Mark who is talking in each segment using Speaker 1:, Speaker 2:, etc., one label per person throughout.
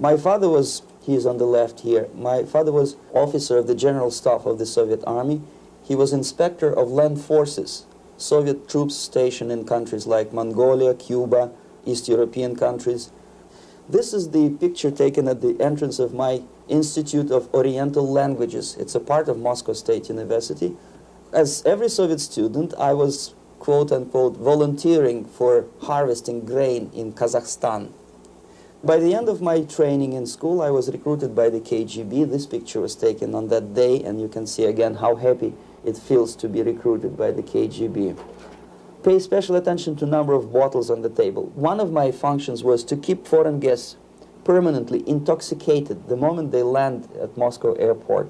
Speaker 1: My father was, he is on the left here, my father was officer of the General Staff of the Soviet Army. He was inspector of land forces, Soviet troops stationed in countries like Mongolia, Cuba, East European countries. This is the picture taken at the entrance of my Institute of Oriental Languages. It's a part of Moscow State University. As every Soviet student, I was, quote-unquote, volunteering for harvesting grain in Kazakhstan. By the end of my training in school, I was recruited by the KGB. This picture was taken on that day, and you can see again how happy it feels to be recruited by the KGB. Pay special attention to number of bottles on the table. One of my functions was to keep foreign guests permanently intoxicated the moment they land at Moscow airport.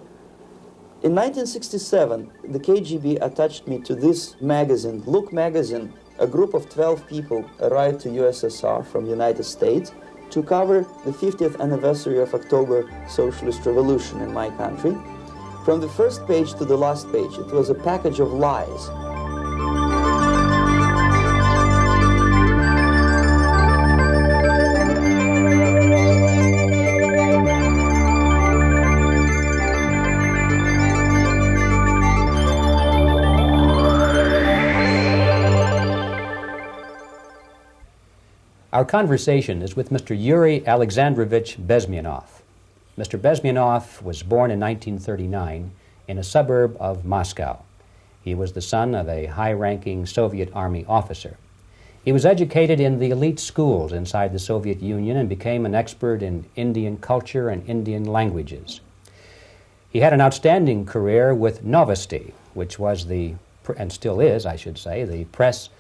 Speaker 1: In 1967, the KGB attached me to this magazine, Look magazine. A group of 12 people arrived to USSR from United States to cover the 50th anniversary of October Socialist Revolution in my country. From the first page to the last page, it was a package of lies.
Speaker 2: Our conversation is with Mr. Yuri Alexandrovich Bezmenov. Mr. Bezmenov was born in 1939 in a suburb of Moscow. He was the son of a high-ranking Soviet Army officer. He was educated in the elite schools inside the Soviet Union and became an expert in Indian culture and Indian languages. He had an outstanding career with Novosti, which was the, and still is, I should say, the press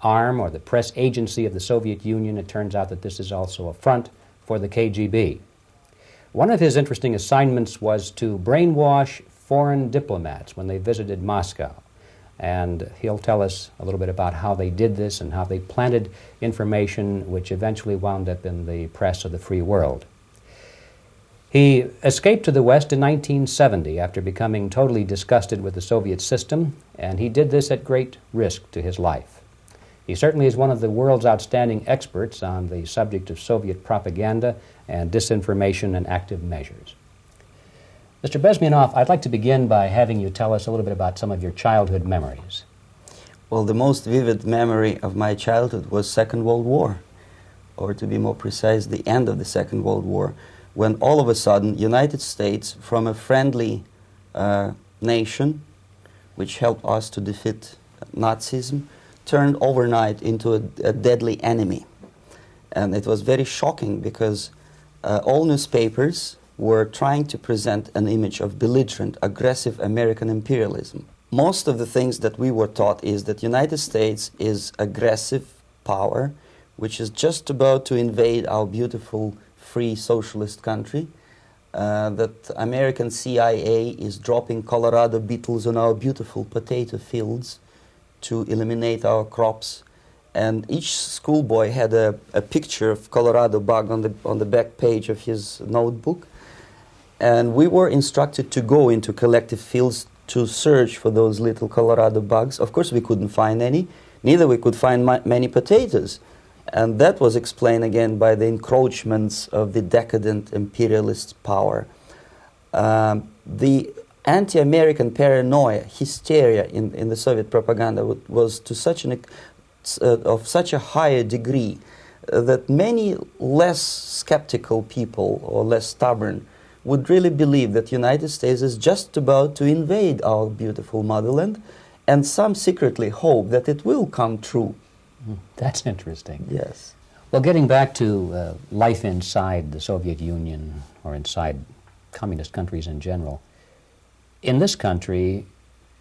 Speaker 2: arm or the press agency of the Soviet Union. It turns out that this is also a front for the KGB. One of his interesting assignments was to brainwash foreign diplomats when they visited Moscow. And he'll tell us a little bit about how they did this and how they planted information which eventually wound up in the press of the free world. He escaped to the West in 1970 after becoming totally disgusted with the Soviet system, and he did this at great risk to his life. He certainly is one of the world's outstanding experts on the subject of Soviet propaganda and disinformation and active measures. Mr. Bezmenov, I'd like to begin by having you tell us a little bit about some of your childhood memories.
Speaker 1: Well, the most vivid memory of my childhood was Second World War, or to be more precise, the end of the Second World War, when all of a sudden United States, from a friendly nation, which helped us to defeat Nazism, turned overnight into a deadly enemy. And it was very shocking because all newspapers were trying to present an image of belligerent, aggressive American imperialism. Most of the things that we were taught is that United States is aggressive power, which is just about to invade our beautiful, free, socialist country, that American CIA is dropping Colorado beetles on our beautiful potato fields to eliminate our crops, and each schoolboy had a picture of Colorado bug on the back page of his notebook, and we were instructed to go into collective fields to search for those little Colorado bugs. Of course, we couldn't find any, neither we could find many potatoes, and that was explained again by the encroachments of the decadent imperialist power. The anti-American paranoia, hysteria in the Soviet propaganda was to such of such a higher degree that many less skeptical people or less stubborn would really believe that United States is just about to invade our beautiful motherland, and some secretly hope that it will come true.
Speaker 2: That's interesting.
Speaker 1: Yes.
Speaker 2: Well, getting back to life inside the Soviet Union or inside communist countries in general, in this country,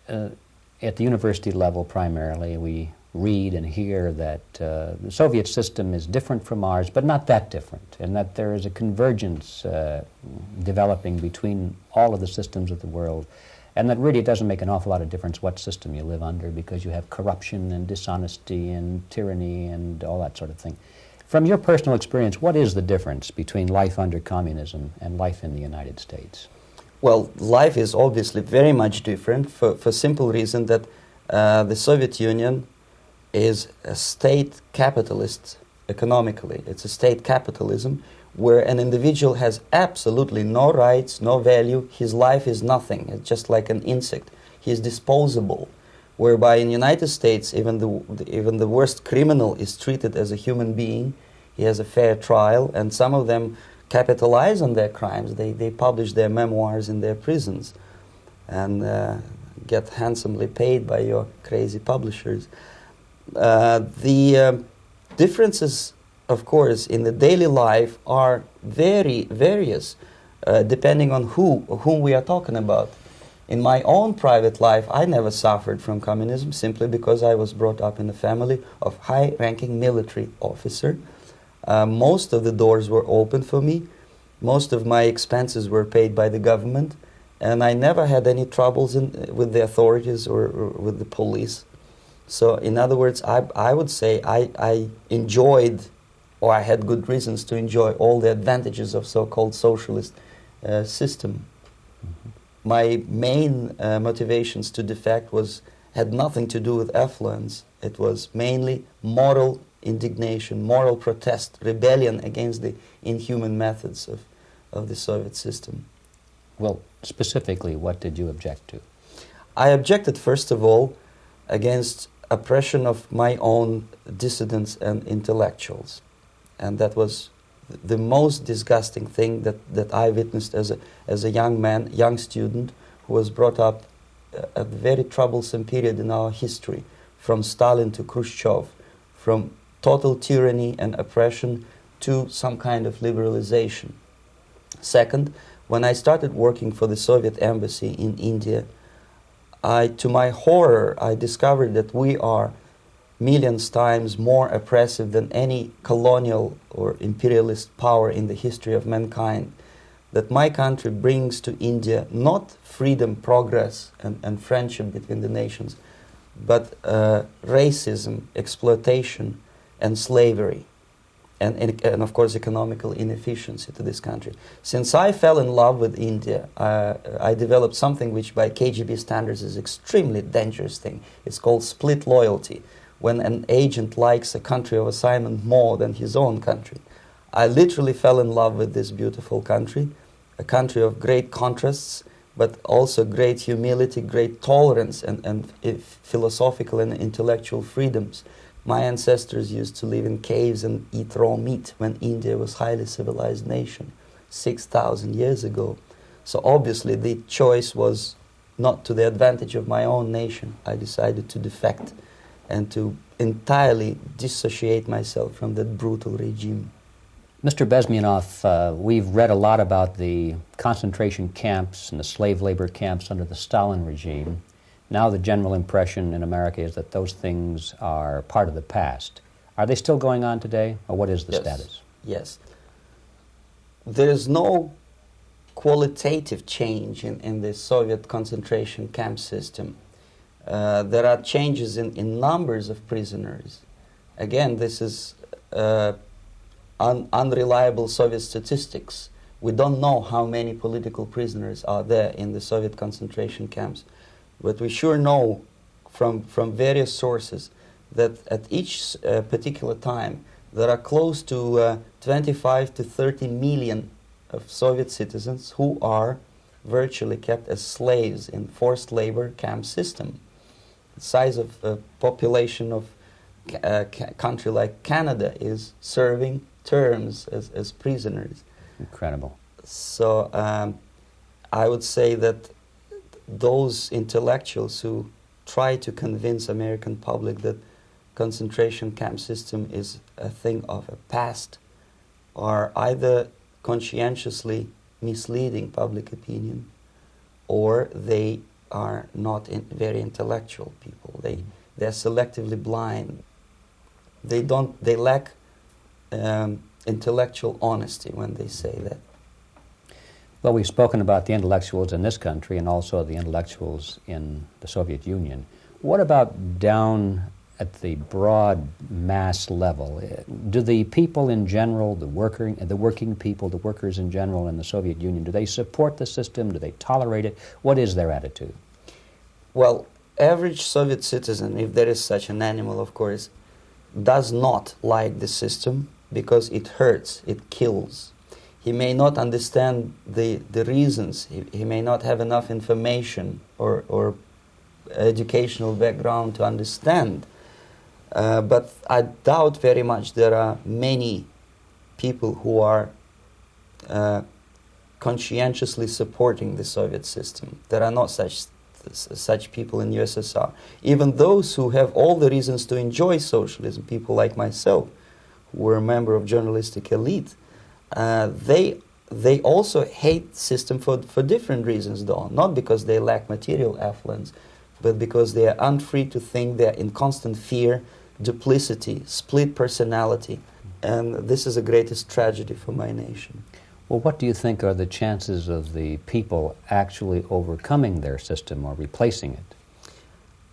Speaker 2: at the university level primarily, we read and hear that the Soviet system is different from ours, but not that different, and that there is a convergence developing between all of the systems of the world, and that really it doesn't make an awful lot of difference what system you live under because you have corruption and dishonesty and tyranny and all that sort of thing. From your personal experience, what is the difference between life under communism and life in the United States?
Speaker 1: Well, life is obviously very much different for simple reason that the Soviet Union is a state capitalist economically. It's a state capitalism where an individual has absolutely no rights, no value. His life is nothing. It's just like an insect. He is disposable. Whereby in the United States, even the worst criminal is treated as a human being. He has a fair trial, and some of them capitalize on their crimes. They publish their memoirs in their prisons and get handsomely paid by your crazy publishers. The differences, of course, in the daily life are very various, depending on whom we are talking about. In my own private life, I never suffered from communism simply because I was brought up in a family of high-ranking military officer. Most of the doors were open for me. Most of my expenses were paid by the government, and I never had any troubles with the authorities or with the police. So, in other words, I would say I enjoyed, or I had good reasons to enjoy, all the advantages of so-called socialist system. Mm-hmm. My main motivations to defect had nothing to do with affluence. It was mainly moral indignation, moral protest, rebellion against the inhuman methods of the Soviet system.
Speaker 2: Well, specifically, what did you object to?
Speaker 1: I objected, first of all, against oppression of my own dissidents and intellectuals. And that was the most disgusting thing that I witnessed as a young man, young student, who was brought up a very troublesome period in our history, from Stalin to Khrushchev, from total tyranny and oppression to some kind of liberalization. Second, when I started working for the Soviet embassy in India, to my horror, I discovered that we are millions times more oppressive than any colonial or imperialist power in the history of mankind. That my country brings to India not freedom, progress, and friendship between the nations, but racism, exploitation, and slavery, and of course economical inefficiency to this country. Since I fell in love with India, I developed something which by KGB standards is extremely dangerous thing. It's called split loyalty, when an agent likes a country of assignment more than his own country. I literally fell in love with this beautiful country, a country of great contrasts, but also great humility, great tolerance, and philosophical and intellectual freedoms. My ancestors used to live in caves and eat raw meat when India was a highly civilized nation 6,000 years ago. So obviously the choice was not to the advantage of my own nation. I decided to defect and to entirely dissociate myself from that brutal regime.
Speaker 2: Mr. Bezmenov, we've read a lot about the concentration camps and the slave labor camps under the Stalin regime. Now the general impression in America is that those things are part of the past. Are they still going on today, or what is the status?
Speaker 1: Yes. There is no qualitative change in the Soviet concentration camp system. There are changes in numbers of prisoners. Again, this is unreliable Soviet statistics. We don't know how many political prisoners are there in the Soviet concentration camps. But we sure know from various sources that at each particular time there are close to 25 to 30 million of Soviet citizens who are virtually kept as slaves in forced labor camp system. The size of the population of a country like Canada is serving terms as prisoners.
Speaker 2: Incredible.
Speaker 1: So I would say that those intellectuals who try to convince American public that concentration camp system is a thing of a past are either conscientiously misleading public opinion, or they are not very intellectual people. They're selectively blind. They lack intellectual honesty when they say that.
Speaker 2: Well, we've spoken about the intellectuals in this country and also the intellectuals in the Soviet Union. What about down at the broad mass level? Do the people in general, the working people, the workers in general in the Soviet Union, do they support the system? Do they tolerate it? What is their attitude?
Speaker 1: Well, average Soviet citizen, if there is such an animal, of course, does not like the system because it hurts, it kills. He may not understand the reasons, he may not have enough information or educational background to understand. But I doubt very much there are many people who are conscientiously supporting the Soviet system. There are not such people in USSR. Even those who have all the reasons to enjoy socialism, people like myself, who were a member of journalistic elite, they also hate the system for different reasons, though. Not because they lack material affluence, but because they are unfree to think, they are in constant fear, duplicity, split personality. And this is the greatest tragedy for my nation.
Speaker 2: Well, what do you think are the chances of the people actually overcoming their system or replacing it?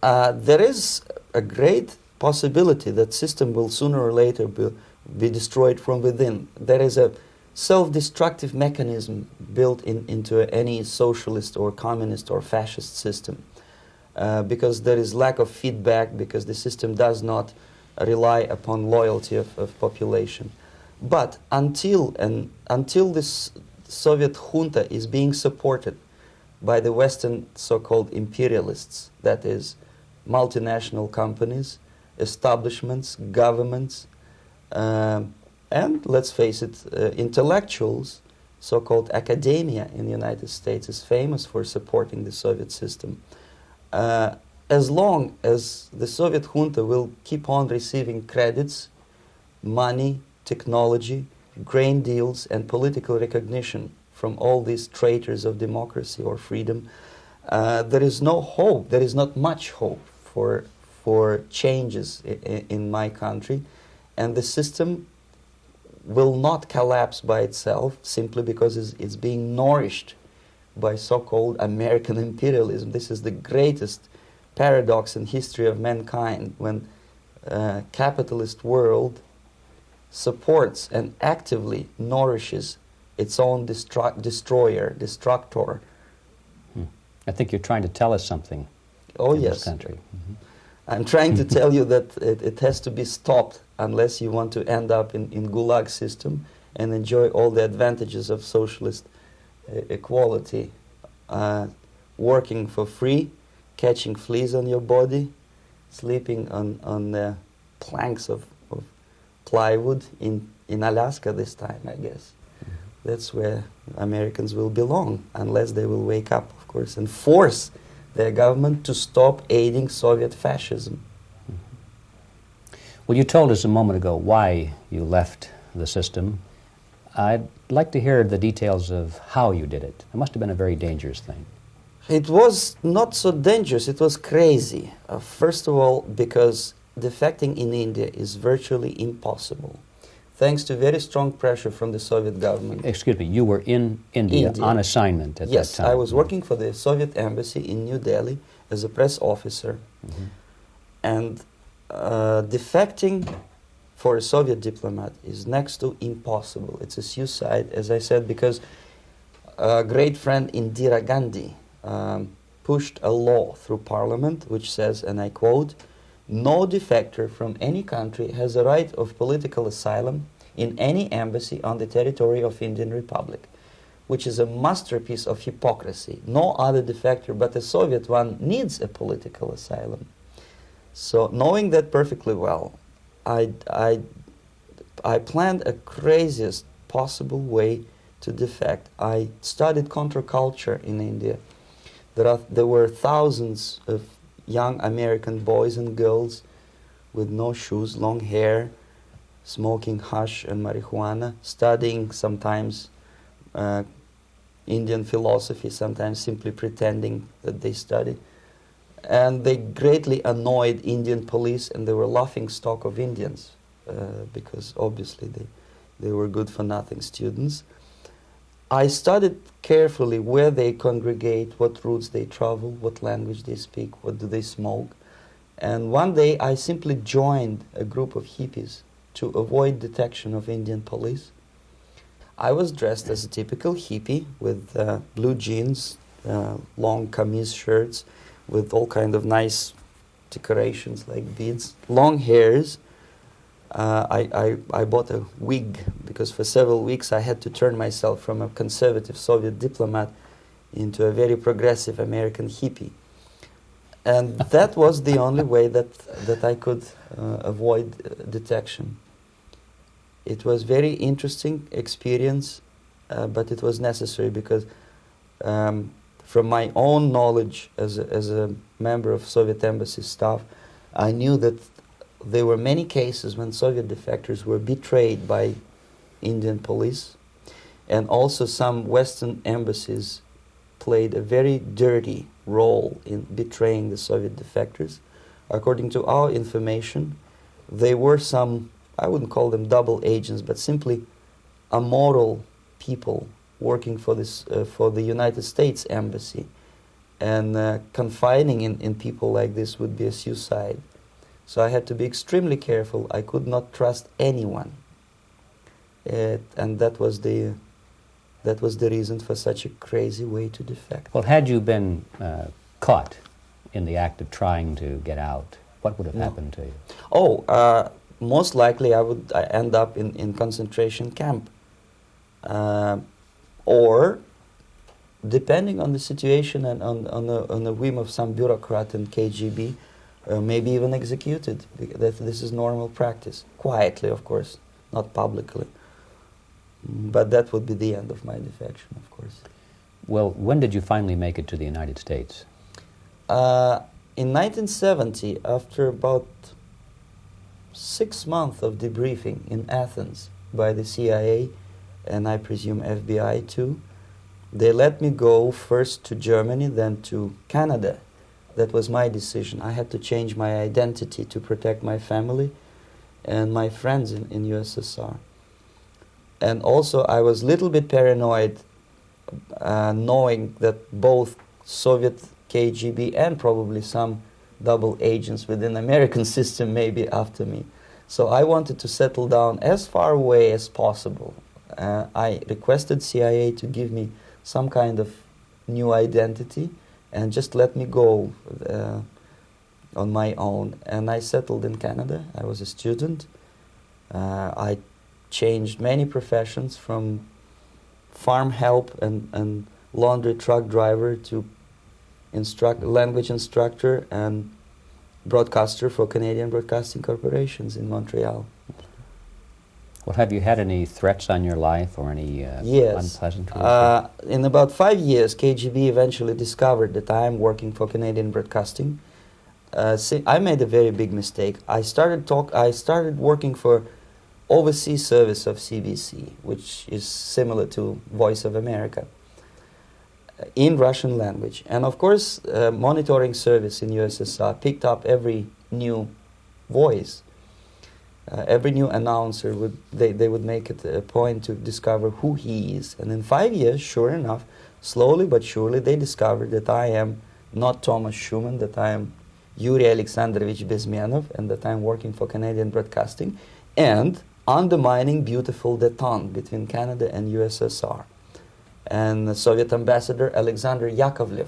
Speaker 1: There is a great possibility that system will sooner or later be destroyed from within. There is a self-destructive mechanism built into any socialist or communist or fascist system. Because there is lack of feedback, because the system does not rely upon loyalty of population. But until this Soviet junta is being supported by the Western so-called imperialists, that is, multinational companies, establishments, governments, and let's face it, intellectuals, so-called academia in the United States is famous for supporting the Soviet system. As long as the Soviet junta will keep on receiving credits, money, technology, grain deals, and political recognition from all these traitors of democracy or freedom, there is no hope, there is not much hope for changes in my country, and the system will not collapse by itself simply because it's being nourished by so-called American imperialism. This is the greatest paradox in history of mankind, when capitalist world supports and actively nourishes its own destructor.
Speaker 2: I think you're trying to tell us something in this country. Mm-hmm.
Speaker 1: I'm trying to tell you that it has to be stopped unless you want to end up in Gulag system and enjoy all the advantages of socialist equality, working for free, catching fleas on your body, sleeping on the planks of plywood in Alaska this time, I guess. Mm-hmm. That's where Americans will belong, unless they will wake up, of course, and force their government to stop aiding Soviet fascism.
Speaker 2: Mm-hmm. Well, you told us a moment ago why you left the system. I'd like to hear the details of how you did it. It must have been a very dangerous thing.
Speaker 1: It was not so dangerous, it was crazy. First of all, because defecting in India is virtually impossible, thanks to very strong pressure from the Soviet government.
Speaker 2: Excuse me, you were in India. On assignment at that time?
Speaker 1: Yes, I was working for the Soviet embassy in New Delhi as a press officer. Mm-hmm. And defecting for a Soviet diplomat is next to impossible. It's a suicide, as I said, because a great friend Indira Gandhi pushed a law through parliament which says, and I quote, "No defector from any country has a right of political asylum in any embassy on the territory of Indian Republic," which is a masterpiece of hypocrisy. No other defector but a Soviet one needs a political asylum. So knowing that perfectly well, I planned a craziest possible way to defect. I studied counterculture in India. There were thousands of young American boys and girls with no shoes, long hair, smoking hash and marijuana, studying sometimes Indian philosophy, sometimes simply pretending that they study. And they greatly annoyed Indian police, and they were laughing stock of Indians because obviously they were good-for-nothing students. I studied carefully where they congregate, what routes they travel, what language they speak, what do they smoke. And one day I simply joined a group of hippies to avoid detection of Indian police. I was dressed as a typical hippie with blue jeans, long kameez shirts with all kind of nice decorations like beads, long hairs, I bought a wig because for several weeks I had to turn myself from a conservative Soviet diplomat into a very progressive American hippie. And that was the only way that I could avoid detection. It was very interesting experience, but it was necessary because from my own knowledge as a member of Soviet embassy staff, I knew that there were many cases when Soviet defectors were betrayed by Indian police, and also some Western embassies played a very dirty role in betraying the Soviet defectors. According to our information, they were some, I wouldn't call them double agents, but simply amoral people working for this for the United States embassy, and confiding in people like this would be a suicide. So I had to be extremely careful. I could not trust anyone, and that was the reason for such a crazy way to defect.
Speaker 2: Well, had you been caught in the act of trying to get out, what would have happened to you?
Speaker 1: Oh, most likely I would end up in concentration camp, or, depending on the situation and on the whim of some bureaucrat in KGB, maybe even executed. This is normal practice, quietly, of course, not publicly. But that would be the end of my defection, of course.
Speaker 2: Well, when did you finally make it to the United States?
Speaker 1: In 1970, after about 6 months of debriefing in Athens by the CIA, and I presume FBI too, they let me go first to Germany, then to Canada. That was my decision. I had to change my identity to protect my family and my friends in USSR. And also I was a little bit paranoid, knowing that both Soviet KGB and probably some double agents within the American system may be after me. So I wanted to settle down as far away as possible. I requested CIA to give me some kind of new identity and just let me go on my own. And I settled in Canada. I was a student. I changed many professions, from farm help and laundry truck driver to language instructor and broadcaster for Canadian Broadcasting Corporations in Montreal.
Speaker 2: Well, have you had any threats on your life or any
Speaker 1: yes.
Speaker 2: unpleasant
Speaker 1: In about 5 years, KGB eventually discovered that I am working for Canadian Broadcasting. I made a very big mistake. I started working for overseas service of CBC, which is similar to Voice of America, in Russian language. And of course, monitoring service in USSR picked up every new voice. Every new announcer they would make it a point to discover who he is. And in 5 years, sure enough, slowly but surely, they discovered that I am not Thomas Schumann, that I am Yuri Alexandrovich Bezmenov, and that I am working for Canadian Broadcasting, and undermining beautiful détente between Canada and USSR. And the Soviet ambassador Alexander Yakovlev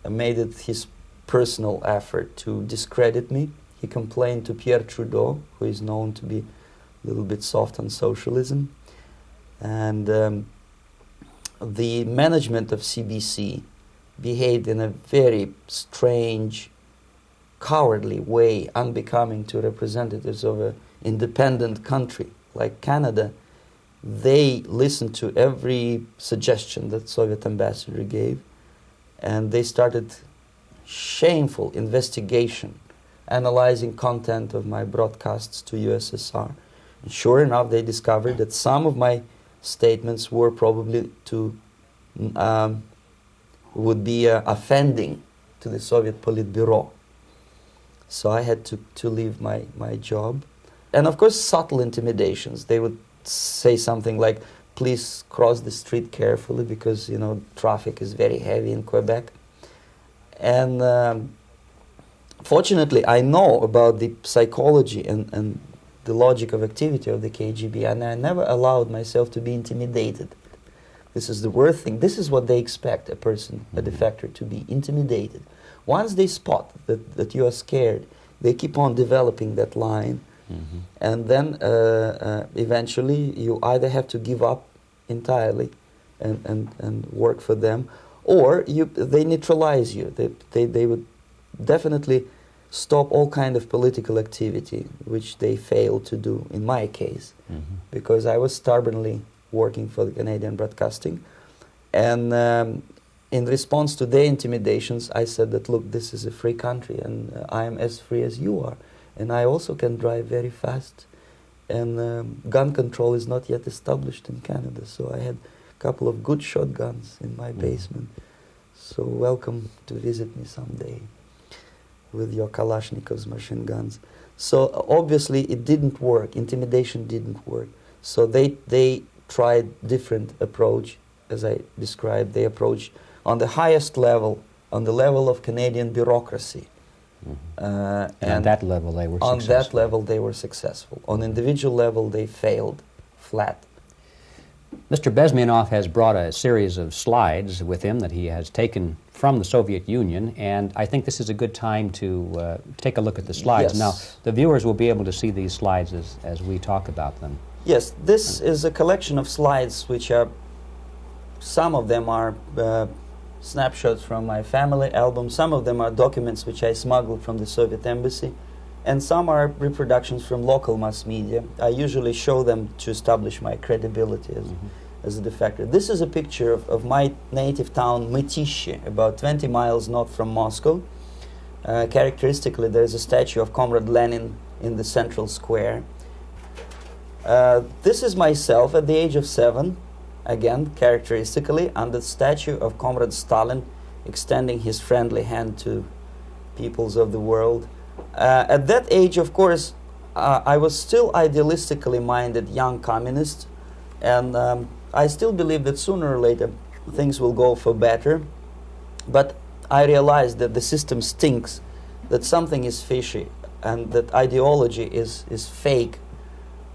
Speaker 1: made it his personal effort to discredit me. He complained to Pierre Trudeau, who is known to be a little bit soft on socialism. And the management of CBC behaved in a very strange, cowardly way, unbecoming to representatives of an independent country like Canada. They listened to every suggestion that Soviet ambassador gave, and they started shameful investigation, analyzing content of my broadcasts to USSR. And sure enough, they discovered that some of my statements were probably would be offending to the Soviet Politburo. So I had to leave my job. And of course, subtle intimidations. They would say something like, please cross the street carefully because, you know, traffic is very heavy in Quebec. And fortunately, I know about the psychology and the logic of activity of the KGB, and I never allowed myself to be intimidated. This is the worst thing. This is what they expect a person, a defector, to be intimidated. Once they spot that you are scared, they keep on developing that line, And then eventually you either have to give up entirely and work for them, or they neutralize you. They would definitely stop all kind of political activity, which they failed to do in my case, because I was stubbornly working for the Canadian Broadcasting. And in response to their intimidations, I said that, look, this is a free country, and I am as free as you are. And I also can drive very fast. And gun control is not yet established in Canada, so I had a couple of good shotguns in my basement. So welcome to visit me someday with your Kalashnikov's machine guns. So obviously it didn't work. Intimidation didn't work. So they tried different approach, as I described. They approached on the highest level, on the level of Canadian bureaucracy.
Speaker 2: And on that level they were successful.
Speaker 1: On that level they were successful. On individual level they failed flat.
Speaker 2: Mr. Bezmenov has brought a series of slides with him that he has taken from the Soviet Union, and I think this is a good time to take a look at the slides.
Speaker 1: Yes.
Speaker 2: Now, the viewers will be able to see these slides as we talk about them.
Speaker 1: Yes, this is a collection of slides which are, some of them are snapshots from my family album, some of them are documents which I smuggled from the Soviet embassy, and some are reproductions from local mass media. I usually show them to establish my credibility as a defector. This is a picture of my native town, Mytishi, about 20 miles north from Moscow. Characteristically, there is a statue of Comrade Lenin in the central square. This is myself at the age of 7, again, characteristically, under the statue of Comrade Stalin, extending his friendly hand to peoples of the world. At that age, of course, I was still idealistically minded young communist, and I still believe that sooner or later things will go for better. But I realized that the system stinks, that something is fishy, and that ideology is fake.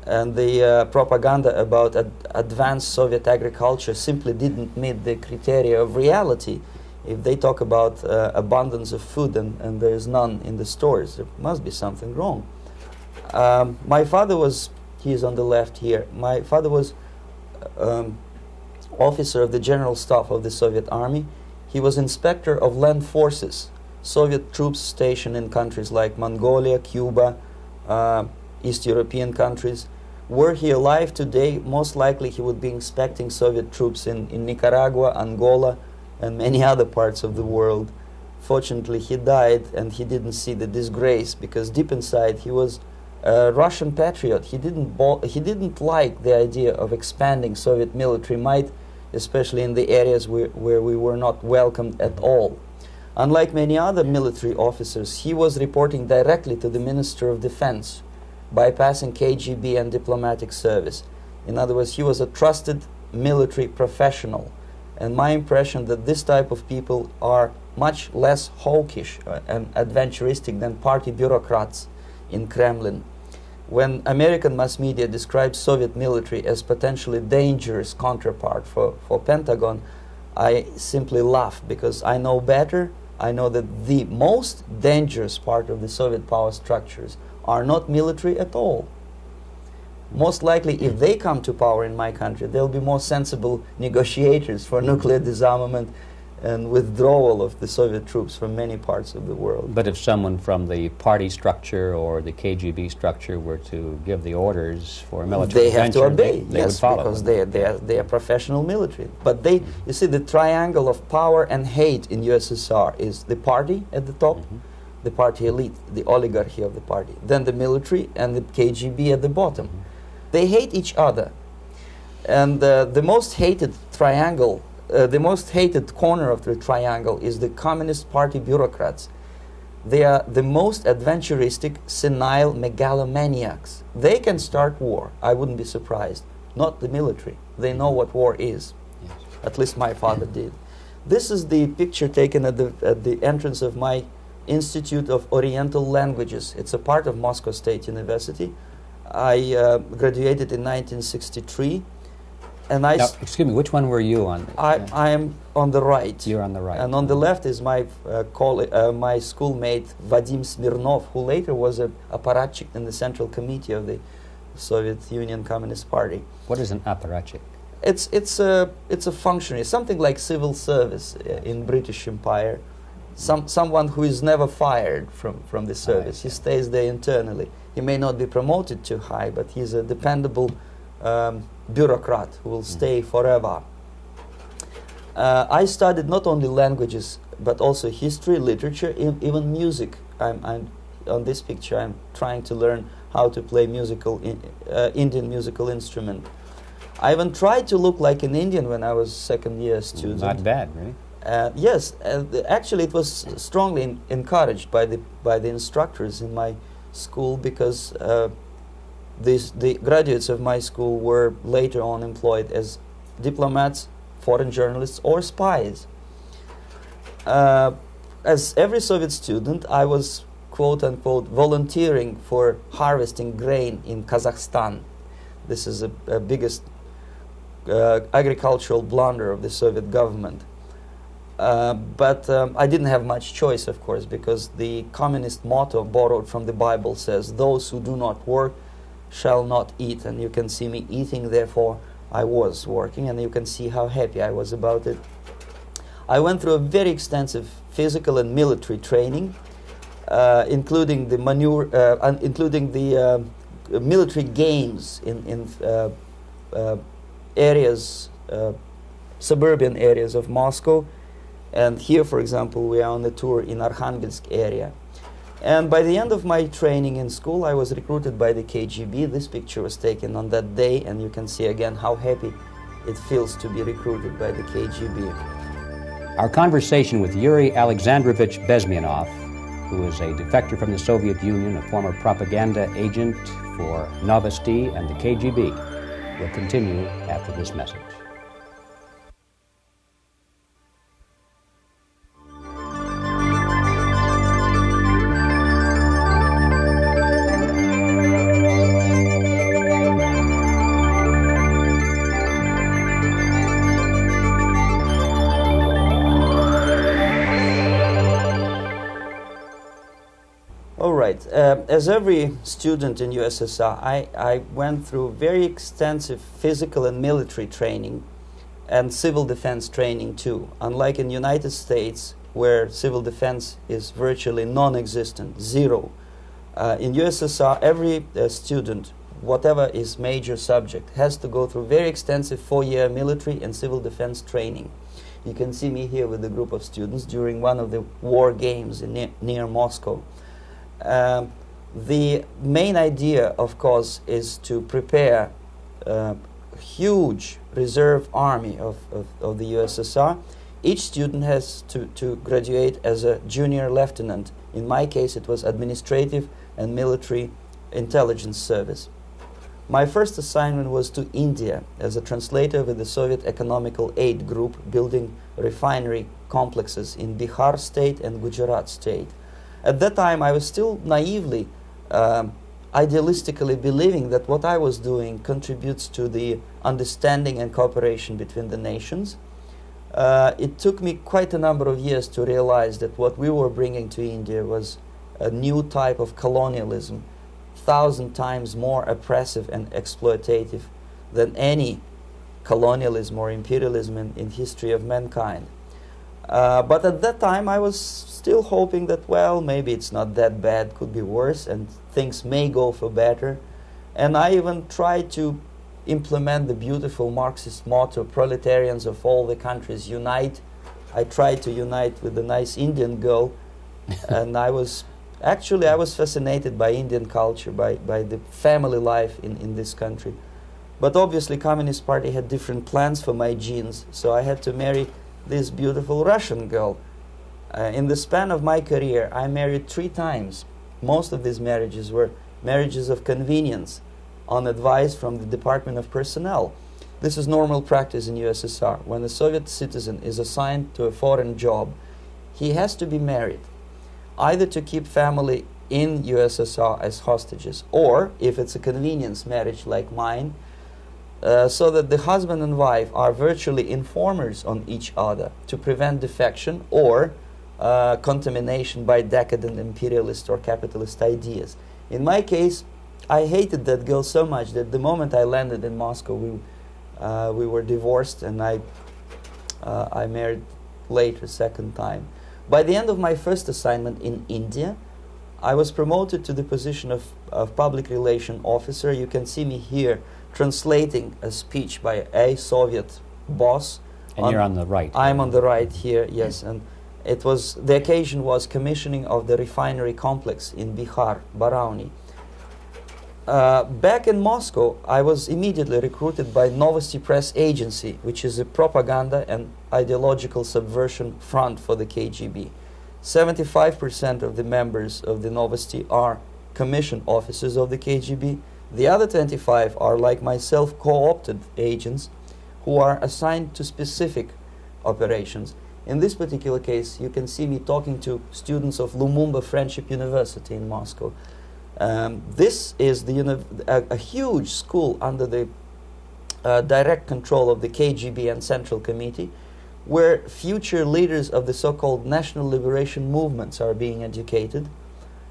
Speaker 1: And the propaganda about advanced Soviet agriculture simply didn't meet the criteria of reality. If they talk about abundance of food and there is none in the stores, there must be something wrong. My father was, he is on the left here, my father was officer of the General Staff of the Soviet Army. He was inspector of land forces, Soviet troops stationed in countries like Mongolia, Cuba, East European countries. Were he alive today, most likely he would be inspecting Soviet troops in Nicaragua, Angola, and many other parts of the world. Fortunately, he died and he didn't see the disgrace, because deep inside he was a Russian patriot. He didn't like the idea of expanding Soviet military might, especially in the areas where we were not welcomed at all. Unlike many other military officers, he was reporting directly to the Minister of Defense, bypassing KGB and diplomatic service. In other words, he was a trusted military professional. And my impression that this type of people are much less hawkish and adventuristic than party bureaucrats in Kremlin. When American mass media describes Soviet military as potentially dangerous counterpart for Pentagon, I simply laugh, because I know better. I know that the most dangerous part of the Soviet power structures are not military at all. Most likely, if they come to power in my country, they'll be more sensible negotiators for nuclear disarmament and withdrawal of the Soviet troops from many parts of the world.
Speaker 2: But if someone from the party structure or the KGB structure were to give the orders for a military
Speaker 1: intervention, they have to obey,
Speaker 2: they would follow,
Speaker 1: because they are professional military. But they, you see, the triangle of power and hate in USSR is the party at the top, the party elite, the oligarchy of the party, then the military and the KGB at the bottom. They hate each other, and the most hated triangle, the most hated corner of the triangle is the Communist Party bureaucrats. They are the most adventuristic, senile megalomaniacs. They can start war, I wouldn't be surprised. Not the military. They know what war is. Yes. At least my father did. This is the picture taken at the entrance of my Institute of Oriental Languages. It's a part of Moscow State University. I graduated in 1963. And I
Speaker 2: Now, excuse me, which one were you on?
Speaker 1: I am on the right.
Speaker 2: You're on the right.
Speaker 1: And on the left is my my schoolmate Vadim Smirnov, who later was a apparatchik in the Central Committee of the Soviet Union Communist Party.
Speaker 2: What is an apparatchik?
Speaker 1: It's a functionary, something like civil service in British Empire. Someone who is never fired from the service. He stays there internally. He may not be promoted too high, but he's a dependable bureaucrat who will stay forever. I studied not only languages, but also history, literature, even music. I'm on this picture. I'm trying to learn how to play Indian musical instrument. I even tried to look like an Indian when I was second-year student.
Speaker 2: Not bad, really.
Speaker 1: Yes, actually, it was strongly encouraged by the instructors in my school, because the graduates of my school were later on employed as diplomats, foreign journalists, or spies. As every Soviet student, I was quote-unquote volunteering for harvesting grain in Kazakhstan. This is a biggest agricultural blunder of the Soviet government. But I didn't have much choice, of course, because the communist motto borrowed from the Bible says, "Those who do not work shall not eat." And you can see me eating, therefore I was working, and you can see how happy I was about it. I went through a very extensive physical and military training, including the military games in areas, suburban areas of Moscow. And here, for example, we are on a tour in Arkhangelsk area. And by the end of my training in school, I was recruited by the KGB. This picture was taken on that day, and you can see again how happy it feels to be recruited by the KGB.
Speaker 2: Our conversation with Yuri Alexandrovich Bezmenov, who is a defector from the Soviet Union, a former propaganda agent for Novosti and the KGB, will continue after this message.
Speaker 1: As every student in USSR, I went through very extensive physical and military training and civil defense training too. Unlike in the United States, where civil defense is virtually non-existent, zero. In USSR, every student, whatever his major subject, has to go through very extensive 4-year military and civil defense training. You can see me here with a group of students during one of the war games near Moscow. The main idea, of course, is to prepare a huge reserve army of the USSR. Each student has to graduate as a junior lieutenant. In my case, it was administrative and military intelligence service. My first assignment was to India as a translator with the Soviet Economical Aid Group, building refinery complexes in Bihar state and Gujarat state. At that time, I was still naively, idealistically believing that what I was doing contributes to the understanding and cooperation between the nations. It took me quite a number of years to realize that what we were bringing to India was a new type of colonialism, 1,000 times more oppressive and exploitative than any colonialism or imperialism in history of mankind. But at that time, I was still hoping that, well, maybe it's not that bad, could be worse, and things may go for better. And I even tried to implement the beautiful Marxist motto, proletarians of all the countries unite. I tried to unite with the nice Indian girl, and I was fascinated by Indian culture, by the family life in this country. But obviously, Communist Party had different plans for my genes, so I had to marry this beautiful Russian girl. In the span of my career, I married 3 times. Most of these marriages were marriages of convenience, on advice from the Department of Personnel. This is normal practice in USSR. When a Soviet citizen is assigned to a foreign job, he has to be married, either to keep family in USSR as hostages, or, if it's a convenience marriage like mine, so that the husband and wife are virtually informers on each other to prevent defection or contamination by decadent imperialist or capitalist ideas. In my case, I hated that girl so much that the moment I landed in Moscow, we were divorced, and I married later, second time. By the end of my first assignment in India, I was promoted to the position of public relation officer. You can see me here translating a speech by a Soviet boss.
Speaker 2: And you're on the right.
Speaker 1: I'm on the right here, yes. And it was, the occasion was commissioning of the refinery complex in Bihar, Barauni. Back in Moscow, I was immediately recruited by Novosti Press Agency, which is a propaganda and ideological subversion front for the KGB. 75% of the members of the Novosti are commissioned officers of the KGB. The other 25 are, like myself, co-opted agents who are assigned to specific operations. In this particular case, you can see me talking to students of Lumumba Friendship University in Moscow. This is a huge school under the direct control of the KGB and Central Committee, where future leaders of the so-called national liberation movements are being educated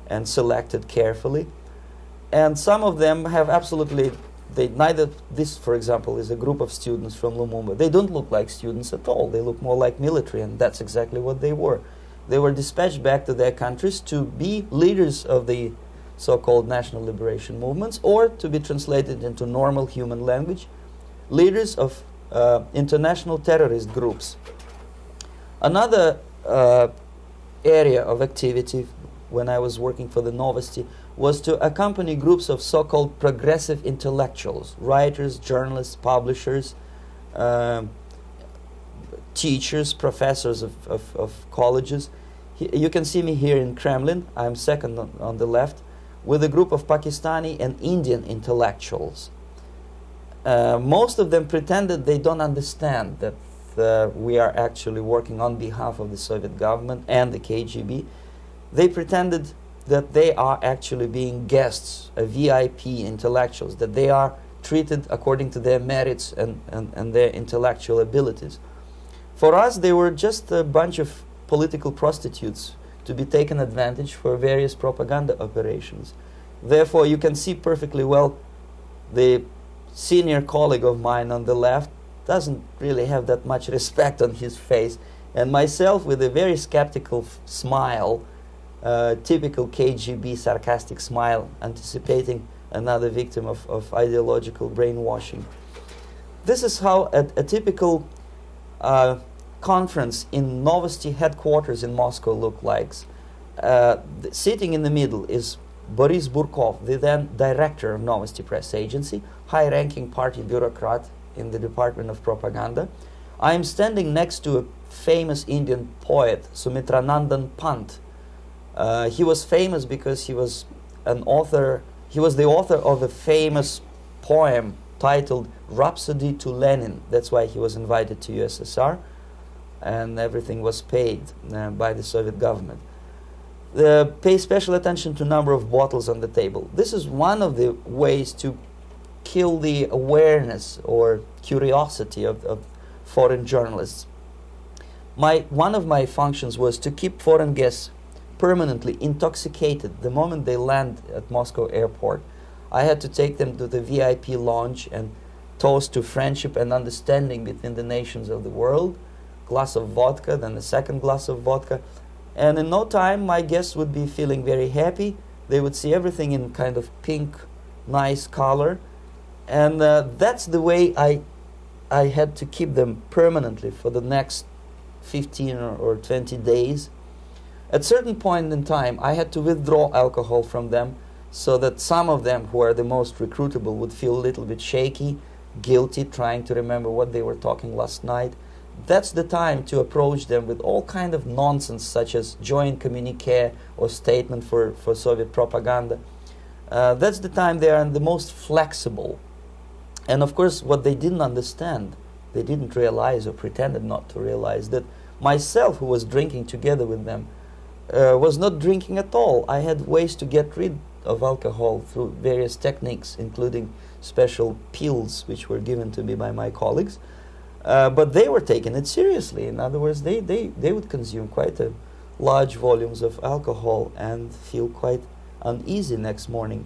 Speaker 1: and selected carefully. And some of them have absolutely, this, for example, is a group of students from Lumumba. They don't look like students at all. They look more like military, and that's exactly what they were. They were dispatched back to their countries to be leaders of the so-called national liberation movements, or to be translated into normal human language, leaders of international terrorist groups. Another area of activity when I was working for the Novosti was to accompany groups of so-called progressive intellectuals, writers, journalists, publishers, teachers, professors of colleges. You can see me here in Kremlin. I'm second on the left, with a group of Pakistani and Indian intellectuals. Most of them pretended they don't understand that we are actually working on behalf of the Soviet government and the KGB. They pretended that they are actually being guests, VIP intellectuals, that they are treated according to their merits and their intellectual abilities. For us, they were just a bunch of political prostitutes to be taken advantage for various propaganda operations. Therefore, you can see perfectly well the senior colleague of mine on the left doesn't really have that much respect on his face, and myself with a very skeptical smile, typical KGB sarcastic smile, anticipating another victim of ideological brainwashing. This is how a typical conference in Novosti headquarters in Moscow looked like. Sitting in the middle is Boris Burkov, the then director of Novosti Press Agency, high-ranking party bureaucrat in the Department of Propaganda. I am standing next to a famous Indian poet, Sumitranandan Pant. He was famous because he was an author. He was the author of a famous poem titled Rhapsody to Lenin. That's why he was invited to USSR, and everything was paid by the Soviet government. Pay special attention to number of bottles on the table. This is one of the ways to kill the awareness or curiosity of foreign journalists. One of my functions was to keep foreign guests permanently intoxicated the moment they land at Moscow airport. I had to take them to the VIP lounge and toast to friendship and understanding between the nations of the world. Glass of vodka, then a second glass of vodka. And in no time, my guests would be feeling very happy. They would see everything in kind of pink, nice color. And that's the way I had to keep them permanently for the next 15 or 20 days. At a certain point in time, I had to withdraw alcohol from them so that some of them who are the most recruitable would feel a little bit shaky, guilty, trying to remember what they were talking last night. That's the time to approach them with all kind of nonsense, such as joint communique or statement for Soviet propaganda. That's the time they are the most flexible. And of course, what they didn't understand, they didn't realize or pretended not to realize, that myself, who was drinking together with them, was not drinking at all. I had ways to get rid of alcohol through various techniques, including special pills which were given to me by my colleagues. But they were taking it seriously. In other words, they would consume quite large volumes of alcohol and feel quite uneasy next morning.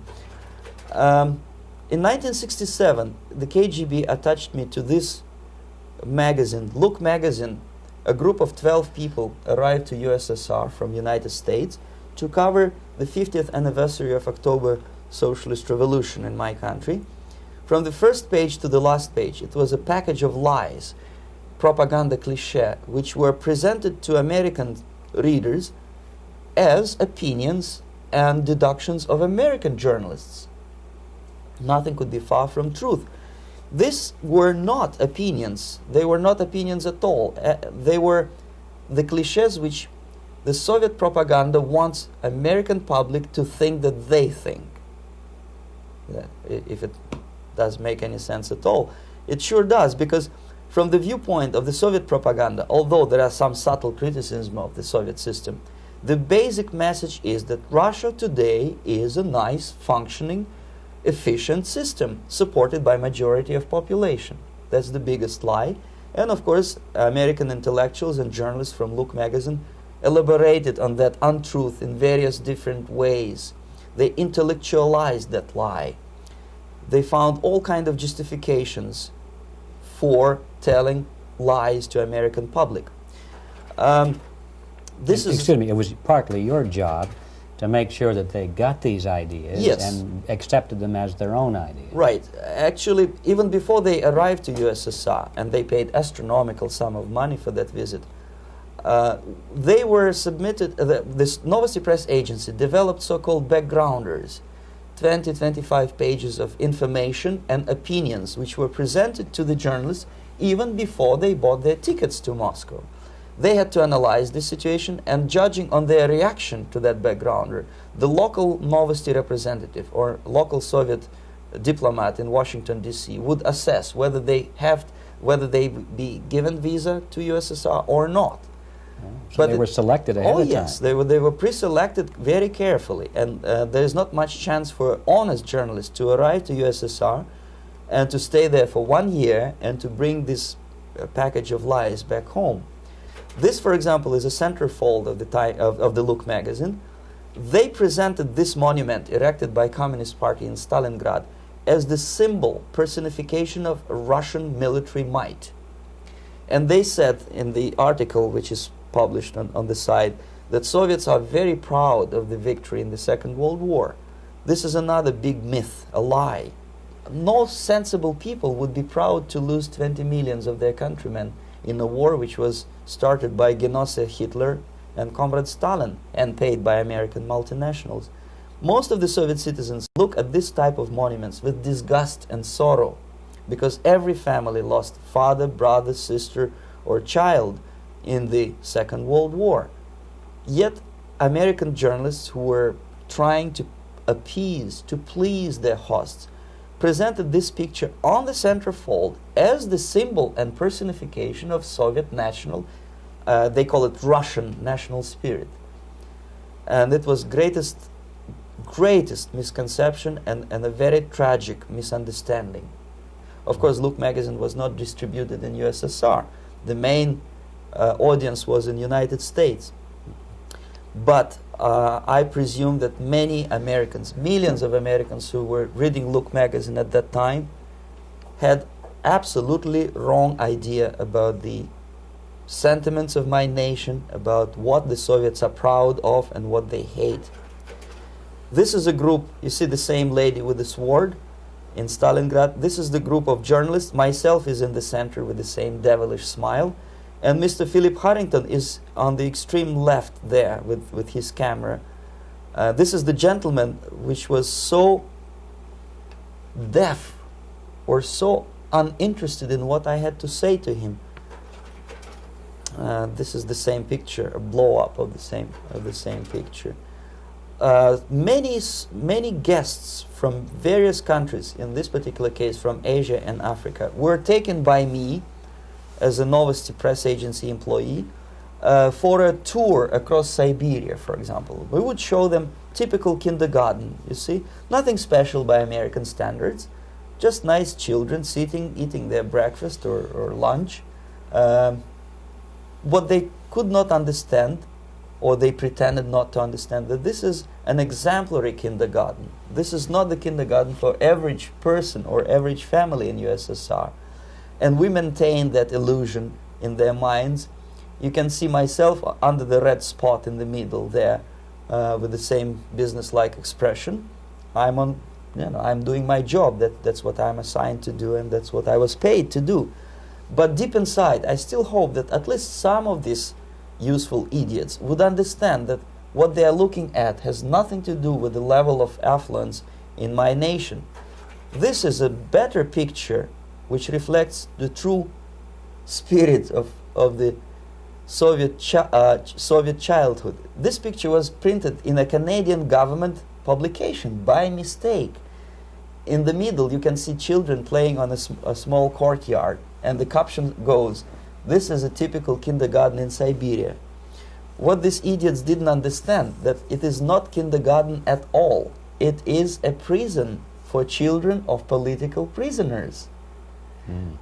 Speaker 1: In 1967, the KGB attached me to this magazine, Look magazine. A group of 12 people arrived to USSR from United States to cover the 50th anniversary of October Socialist Revolution in my country. From the first page to the last page, it was a package of lies, propaganda cliché, which were presented to American readers as opinions and deductions of American journalists. Nothing could be far from truth. These were not opinions. They were not opinions at all. They were the clichés which the Soviet propaganda wants American public to think that they think. If it does make any sense at all. It sure does, because from the viewpoint of the Soviet propaganda, although there are some subtle criticism of the Soviet system, the basic message is that Russia today is a nice, functioning, efficient system supported by majority of population. That's the biggest lie. And of course, American intellectuals and journalists from Look magazine elaborated on that untruth in various different ways. They intellectualized that lie. They found all kinds of justifications for telling lies to American public.
Speaker 2: Excuse me, it was partly your job to make sure that they got these ideas,
Speaker 1: yes,
Speaker 2: and accepted them as their own ideas.
Speaker 1: Right. Actually, even before they arrived to USSR, and they paid astronomical sum of money for that visit, they were submitted, this Novosti Press agency developed so-called backgrounders, 20-25 pages of information and opinions which were presented to the journalists even before they bought their tickets to Moscow. They had to analyze the situation, and judging on their reaction to that backgrounder, the local Novosti representative or local Soviet diplomat in Washington, D.C. would assess whether they be given visa to USSR or not.
Speaker 2: So but they were selected ahead of time. Oh
Speaker 1: yes, they were pre-selected very carefully, and there is not much chance for honest journalists to arrive to USSR and to stay there for 1 year and to bring this package of lies back home. This, for example, is a centerfold of the Look magazine. They presented this monument erected by Communist Party in Stalingrad as the symbol, personification of Russian military might. And they said in the article, which is published on the site, that Soviets are very proud of the victory in the Second World War. This is another big myth, a lie. No sensible people would be proud to lose 20 millions of their countrymen in a war which was started by Genoese Hitler and Comrade Stalin and paid by American multinationals. Most of the Soviet citizens look at this type of monuments with disgust and sorrow, because every family lost father, brother, sister, or child in the Second World War. Yet American journalists who were trying to appease, to please their hosts, presented this picture on the centerfold as the symbol and personification of Soviet national, they call it Russian national spirit. And it was greatest misconception and a very tragic misunderstanding. Of course, Look magazine was not distributed in USSR. The main audience was in the United States. But I presume that many Americans, millions of Americans who were reading Look magazine at that time, had absolutely wrong idea about the sentiments of my nation, about what the Soviets are proud of and what they hate. This is a group, you see the same lady with the sword in Stalingrad. This is the group of journalists. Myself is in the center with the same devilish smile. And Mr. Philip Harrington is on the extreme left there with his camera. This is the gentleman which was so deaf or so uninterested in what I had to say to him. This is the same picture, a blow-up of the same picture. Many guests from various countries, in this particular case from Asia and Africa, were taken by me as a Novosti Press agency employee for a tour across Siberia, for example. We would show them typical kindergarten, you see, nothing special by American standards, just nice children sitting, eating their breakfast or lunch. What they could not understand, or they pretended not to understand, that this is an exemplary kindergarten. This is not the kindergarten for average person or average family in USSR. And we maintain that illusion in their minds. You can see myself under the red spot in the middle there, with the same business-like expression. I'm doing my job. That's what I'm assigned to do, and that's what I was paid to do. But deep inside, I still hope that at least some of these useful idiots would understand that what they are looking at has nothing to do with the level of affluence in my nation. This is a better picture which reflects the true spirit of the Soviet childhood. This picture was printed in a Canadian government publication by mistake. In the middle, you can see children playing on a small courtyard, and the caption goes, "This is a typical kindergarten in Siberia." What these idiots didn't understand, that it is not kindergarten at all. It is a prison for children of political prisoners.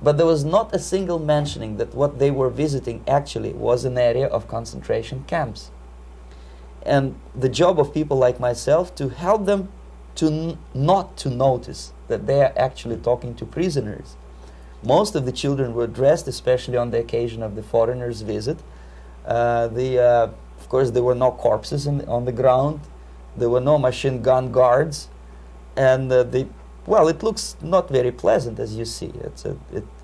Speaker 1: But there was not a single mentioning that what they were visiting actually was an area of concentration camps. And the job of people like myself to help them to not to notice that they are actually talking to prisoners. Most of the children were dressed, especially on the occasion of the foreigners' visit. Of course, there were no corpses on the ground. There were no machine gun guards. And well, it looks not very pleasant, as you see.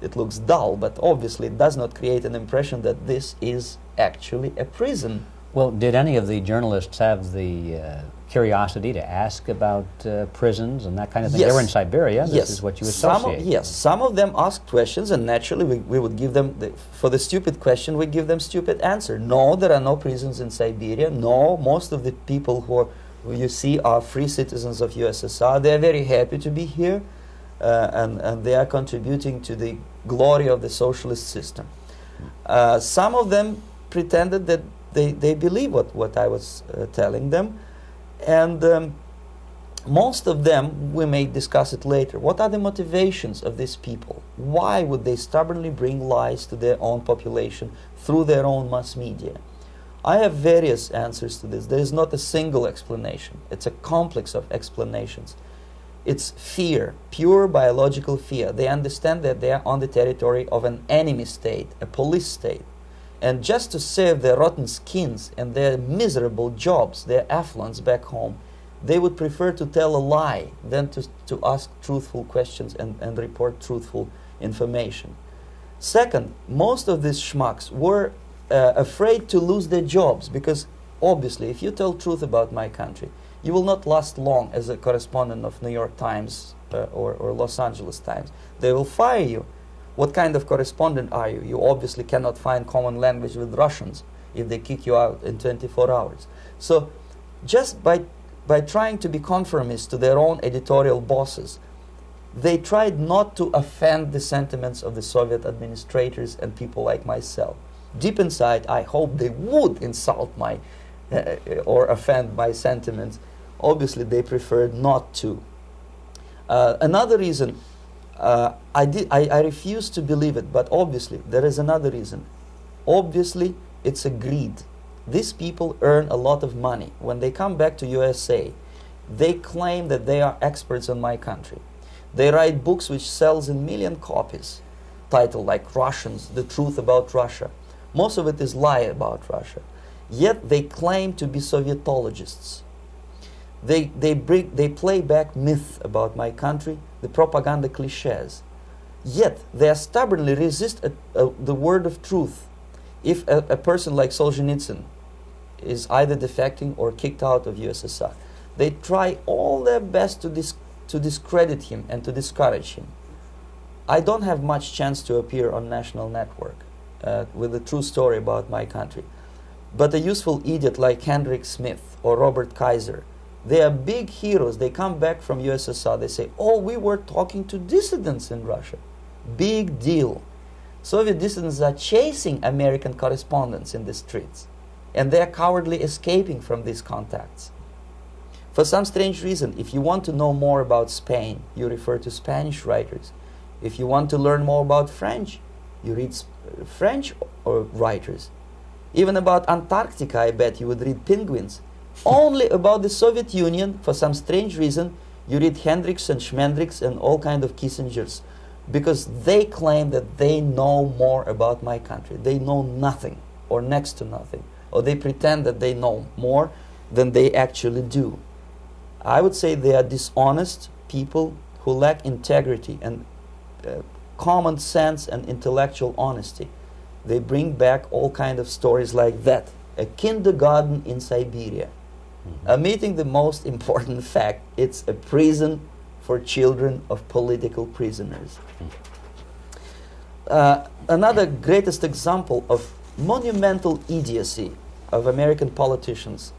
Speaker 1: It looks dull, but obviously it does not create an impression that this is actually a prison.
Speaker 2: Well, did any of the journalists have the curiosity to ask about prisons and that kind of thing?
Speaker 1: Yes.
Speaker 2: They were in Siberia. This
Speaker 1: Yes.
Speaker 2: is what you associate.
Speaker 1: Yes, some of them asked questions, and naturally we would give them, for the stupid question, we give them stupid answer. No, there are no prisons in Siberia. No, most of the people who you see are free citizens of USSR. They are very happy to be here, and they are contributing to the glory of the socialist system. Some of them pretended that they believe what I was telling them, and most of them, we may discuss it later, what are the motivations of these people? Why would they stubbornly bring lies to their own population through their own mass media? I have various answers to this. There is not a single explanation. It's a complex of explanations. It's fear, pure biological fear. They understand that they are on the territory of an enemy state, a police state. And just to save their rotten skins and their miserable jobs, their affluence back home, they would prefer to tell a lie than to ask truthful questions and report truthful information. Second, most of these schmucks were afraid to lose their jobs, because obviously if you tell truth about my country, you will not last long as a correspondent of New York Times or Los Angeles Times. They will fire you. What kind of correspondent are you? You obviously cannot find common language with Russians if they kick you out in 24 hours. So just by trying to be conformist to their own editorial bosses, they tried not to offend the sentiments of the Soviet administrators and people like myself. Deep inside, I hope they would insult my or offend my sentiments. Obviously, they preferred not to. Another reason, I refuse to believe it, but obviously, there is another reason. Obviously, it's a greed. These people earn a lot of money. When they come back to USA, they claim that they are experts on my country. They write books which sells in million copies, titled like Russians, The Truth About Russia. Most of it is lie about Russia. Yet they claim to be Sovietologists. They play back myth about my country, the propaganda cliches. Yet they stubbornly resist the word of truth. If a person like Solzhenitsyn is either defecting or kicked out of USSR, they try all their best to discredit him and to discourage him. I don't have much chance to appear on national network with a true story about my country. But a useful idiot like Hendrik Smith or Robert Kaiser, they are big heroes. They come back from USSR. They say, oh, we were talking to dissidents in Russia. Big deal. Soviet dissidents are chasing American correspondents in the streets, and they are cowardly escaping from these contacts. For some strange reason, if you want to know more about Spain, you refer to Spanish writers. If you want to learn more about French, you read French writers. Even about Antarctica, I bet you would read Penguins. Only about the Soviet Union, for some strange reason, you read Hendricks and Schmendricks and all kind of Kissingers, because they claim that they know more about my country. They know nothing, or next to nothing, or they pretend that they know more than they actually do. I would say they are dishonest people who lack integrity and common sense and intellectual honesty. They bring back all kind of stories like that. A kindergarten in Siberia. Omitting the most important fact, it's a prison for children of political prisoners. Another greatest example of monumental idiocy of American politicians.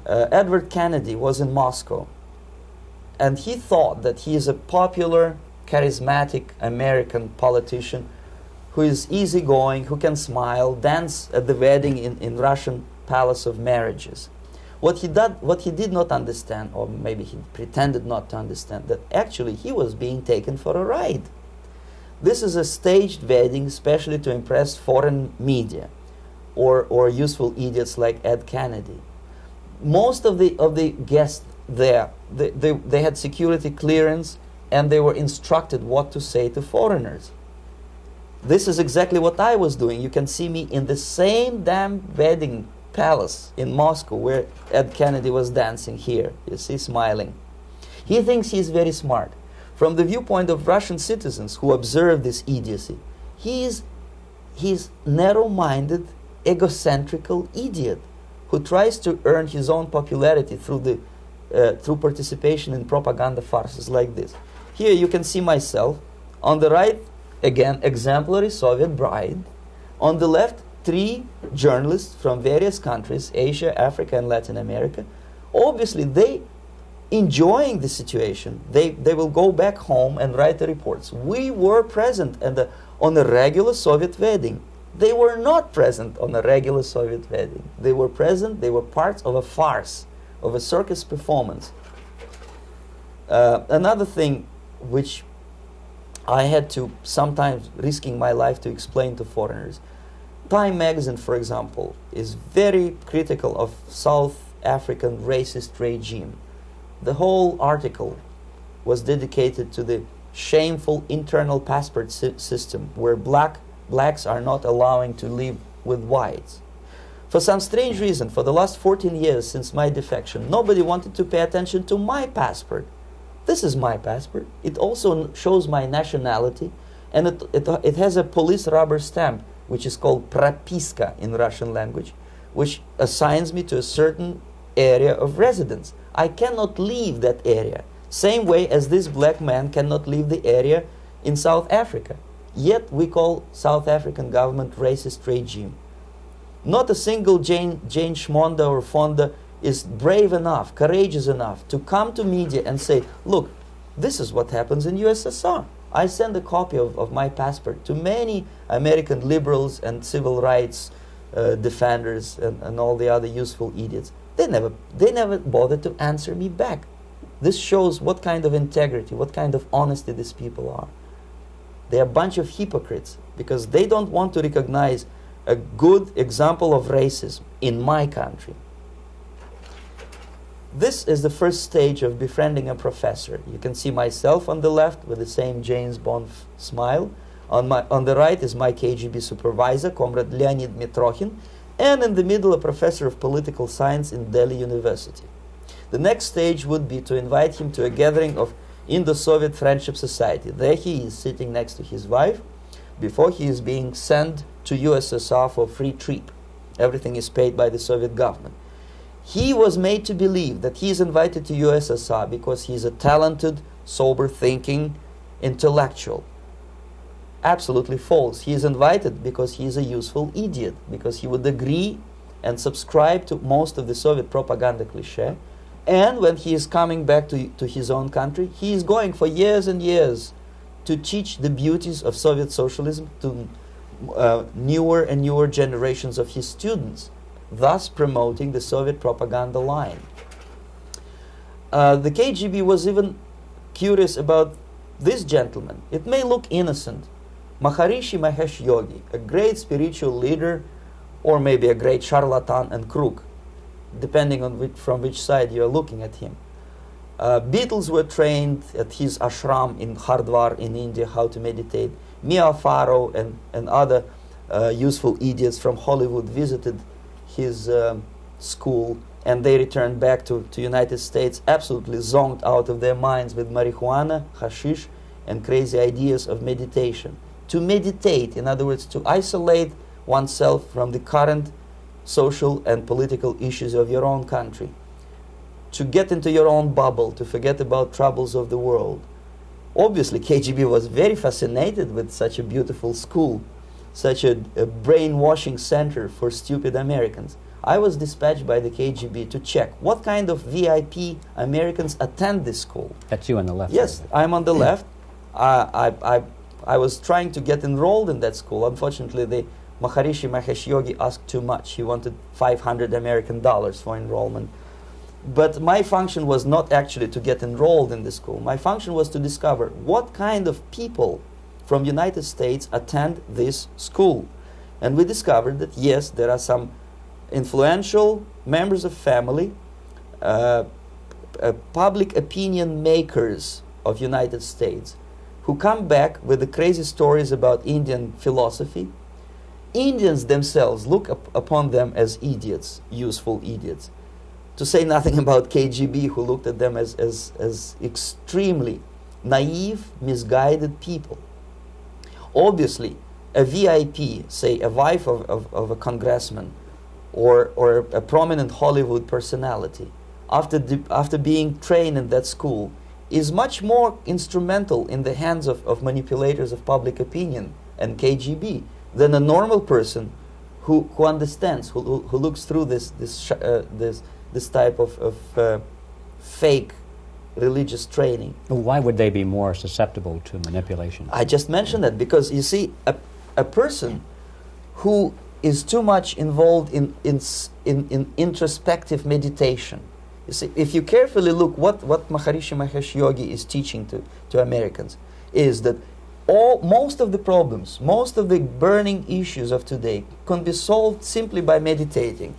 Speaker 1: Edward Kennedy was in Moscow, and he thought that he is a popular, charismatic American politician who is easygoing, who can smile, dance at the wedding in Russian Palace of Marriages. What he did not understand, or maybe he pretended not to understand, that actually he was being taken for a ride. This is a staged wedding especially to impress foreign media or useful idiots like Ed Kennedy. Most of the guests there, they had security clearance, and they were instructed what to say to foreigners. This is exactly what I was doing. You can see me in the same damn wedding palace in Moscow where Ed Kennedy was dancing here. You see, smiling. He thinks he's very smart. From the viewpoint of Russian citizens who observe this idiocy, he's narrow-minded, egocentrical idiot who tries to earn his own popularity through participation in propaganda farces like this. Here you can see myself. On the right, again, exemplary Soviet bride. On the left, 3 journalists from various countries, Asia, Africa, and Latin America. Obviously, they enjoying the situation. They will go back home and write the reports. We were present on a regular Soviet wedding. They were not present on a regular Soviet wedding. They were present, they were parts of a farce, of a circus performance. Another thing which I had to sometimes risking my life to explain to foreigners. Time magazine, for example, is very critical of South African racist regime. The whole article was dedicated to the shameful internal passport system where blacks are not allowing to live with whites. For some strange reason, for the last 14 years since my defection, nobody wanted to pay attention to my passport. This is my passport. It also shows my nationality, and it has a police rubber stamp, which is called propiska in Russian language, which assigns me to a certain area of residence. I cannot leave that area, same way as this black man cannot leave the area in South Africa. Yet we call South African government racist regime. Not a single Jane Schmonda or Fonda is brave enough, courageous enough to come to media and say, look, this is what happens in USSR. I send a copy of my passport to many American liberals and civil rights defenders and all the other useful idiots. They never bothered to answer me back. This shows what kind of integrity, what kind of honesty these people are. They are a bunch of hypocrites because they don't want to recognize a good example of racism in my country. This is the first stage of befriending a professor. You can see myself on the left with the same James Bond smile. On the right is my KGB supervisor, Comrade Leonid Mitrokhin, and in the middle a professor of political science in Delhi University. The next stage would be to invite him to a gathering of Indo-Soviet Friendship Society. There he is sitting next to his wife before he is being sent to USSR for free trip. Everything is paid by the Soviet government. He was made to believe that he is invited to USSR because he is a talented, sober-thinking intellectual. Absolutely false. He is invited because he is a useful idiot, because he would agree and subscribe to most of the Soviet propaganda cliché. And when he is coming back to his own country, he is going for years and years to teach the beauties of Soviet socialism to newer and newer generations of his students, thus promoting the Soviet propaganda line. The KGB was even curious about this gentleman. It may look innocent. Maharishi Mahesh Yogi, a great spiritual leader, or maybe a great charlatan and crook, depending on from which side you are looking at him. Beatles were trained at his ashram in Hardwar in India how to meditate. Mia Farrow and other useful idiots from Hollywood visited his school, and they returned back to United States absolutely zonked out of their minds with marijuana, hashish, and crazy ideas of meditation. To meditate, in other words, to isolate oneself from the current social and political issues of your own country, to get into your own bubble, to forget about troubles of the world. Obviously, KGB was very fascinated with such a beautiful school, such a brainwashing center for stupid Americans. I was dispatched by the KGB to check what kind of VIP Americans attend this school.
Speaker 2: That's you on the left.
Speaker 1: Yes, I'm on the left. I was trying to get enrolled in that school. Unfortunately, the Maharishi Mahesh Yogi asked too much. He wanted $500 American for enrollment. But my function was not actually to get enrolled in the school. My function was to discover what kind of people from United States attend this school. And we discovered that, yes, there are some influential members of family, public opinion makers of United States, who come back with the crazy stories about Indian philosophy. Indians themselves look upon them as idiots, useful idiots. To say nothing about KGB, who looked at them as extremely naive, misguided people. Obviously, a VIP, say a wife of a congressman, or a prominent Hollywood personality, after being trained in that school, is much more instrumental in the hands of manipulators of public opinion and KGB than a normal person who understands, who looks through this type of fake religious training.
Speaker 2: Why would they be more susceptible to manipulation?
Speaker 1: I just mentioned that because, you see, a person who is too much involved in introspective meditation. You see, if you carefully look what Maharishi Mahesh Yogi is teaching to Americans, is that most of the problems, most of the burning issues of today can be solved simply by meditating.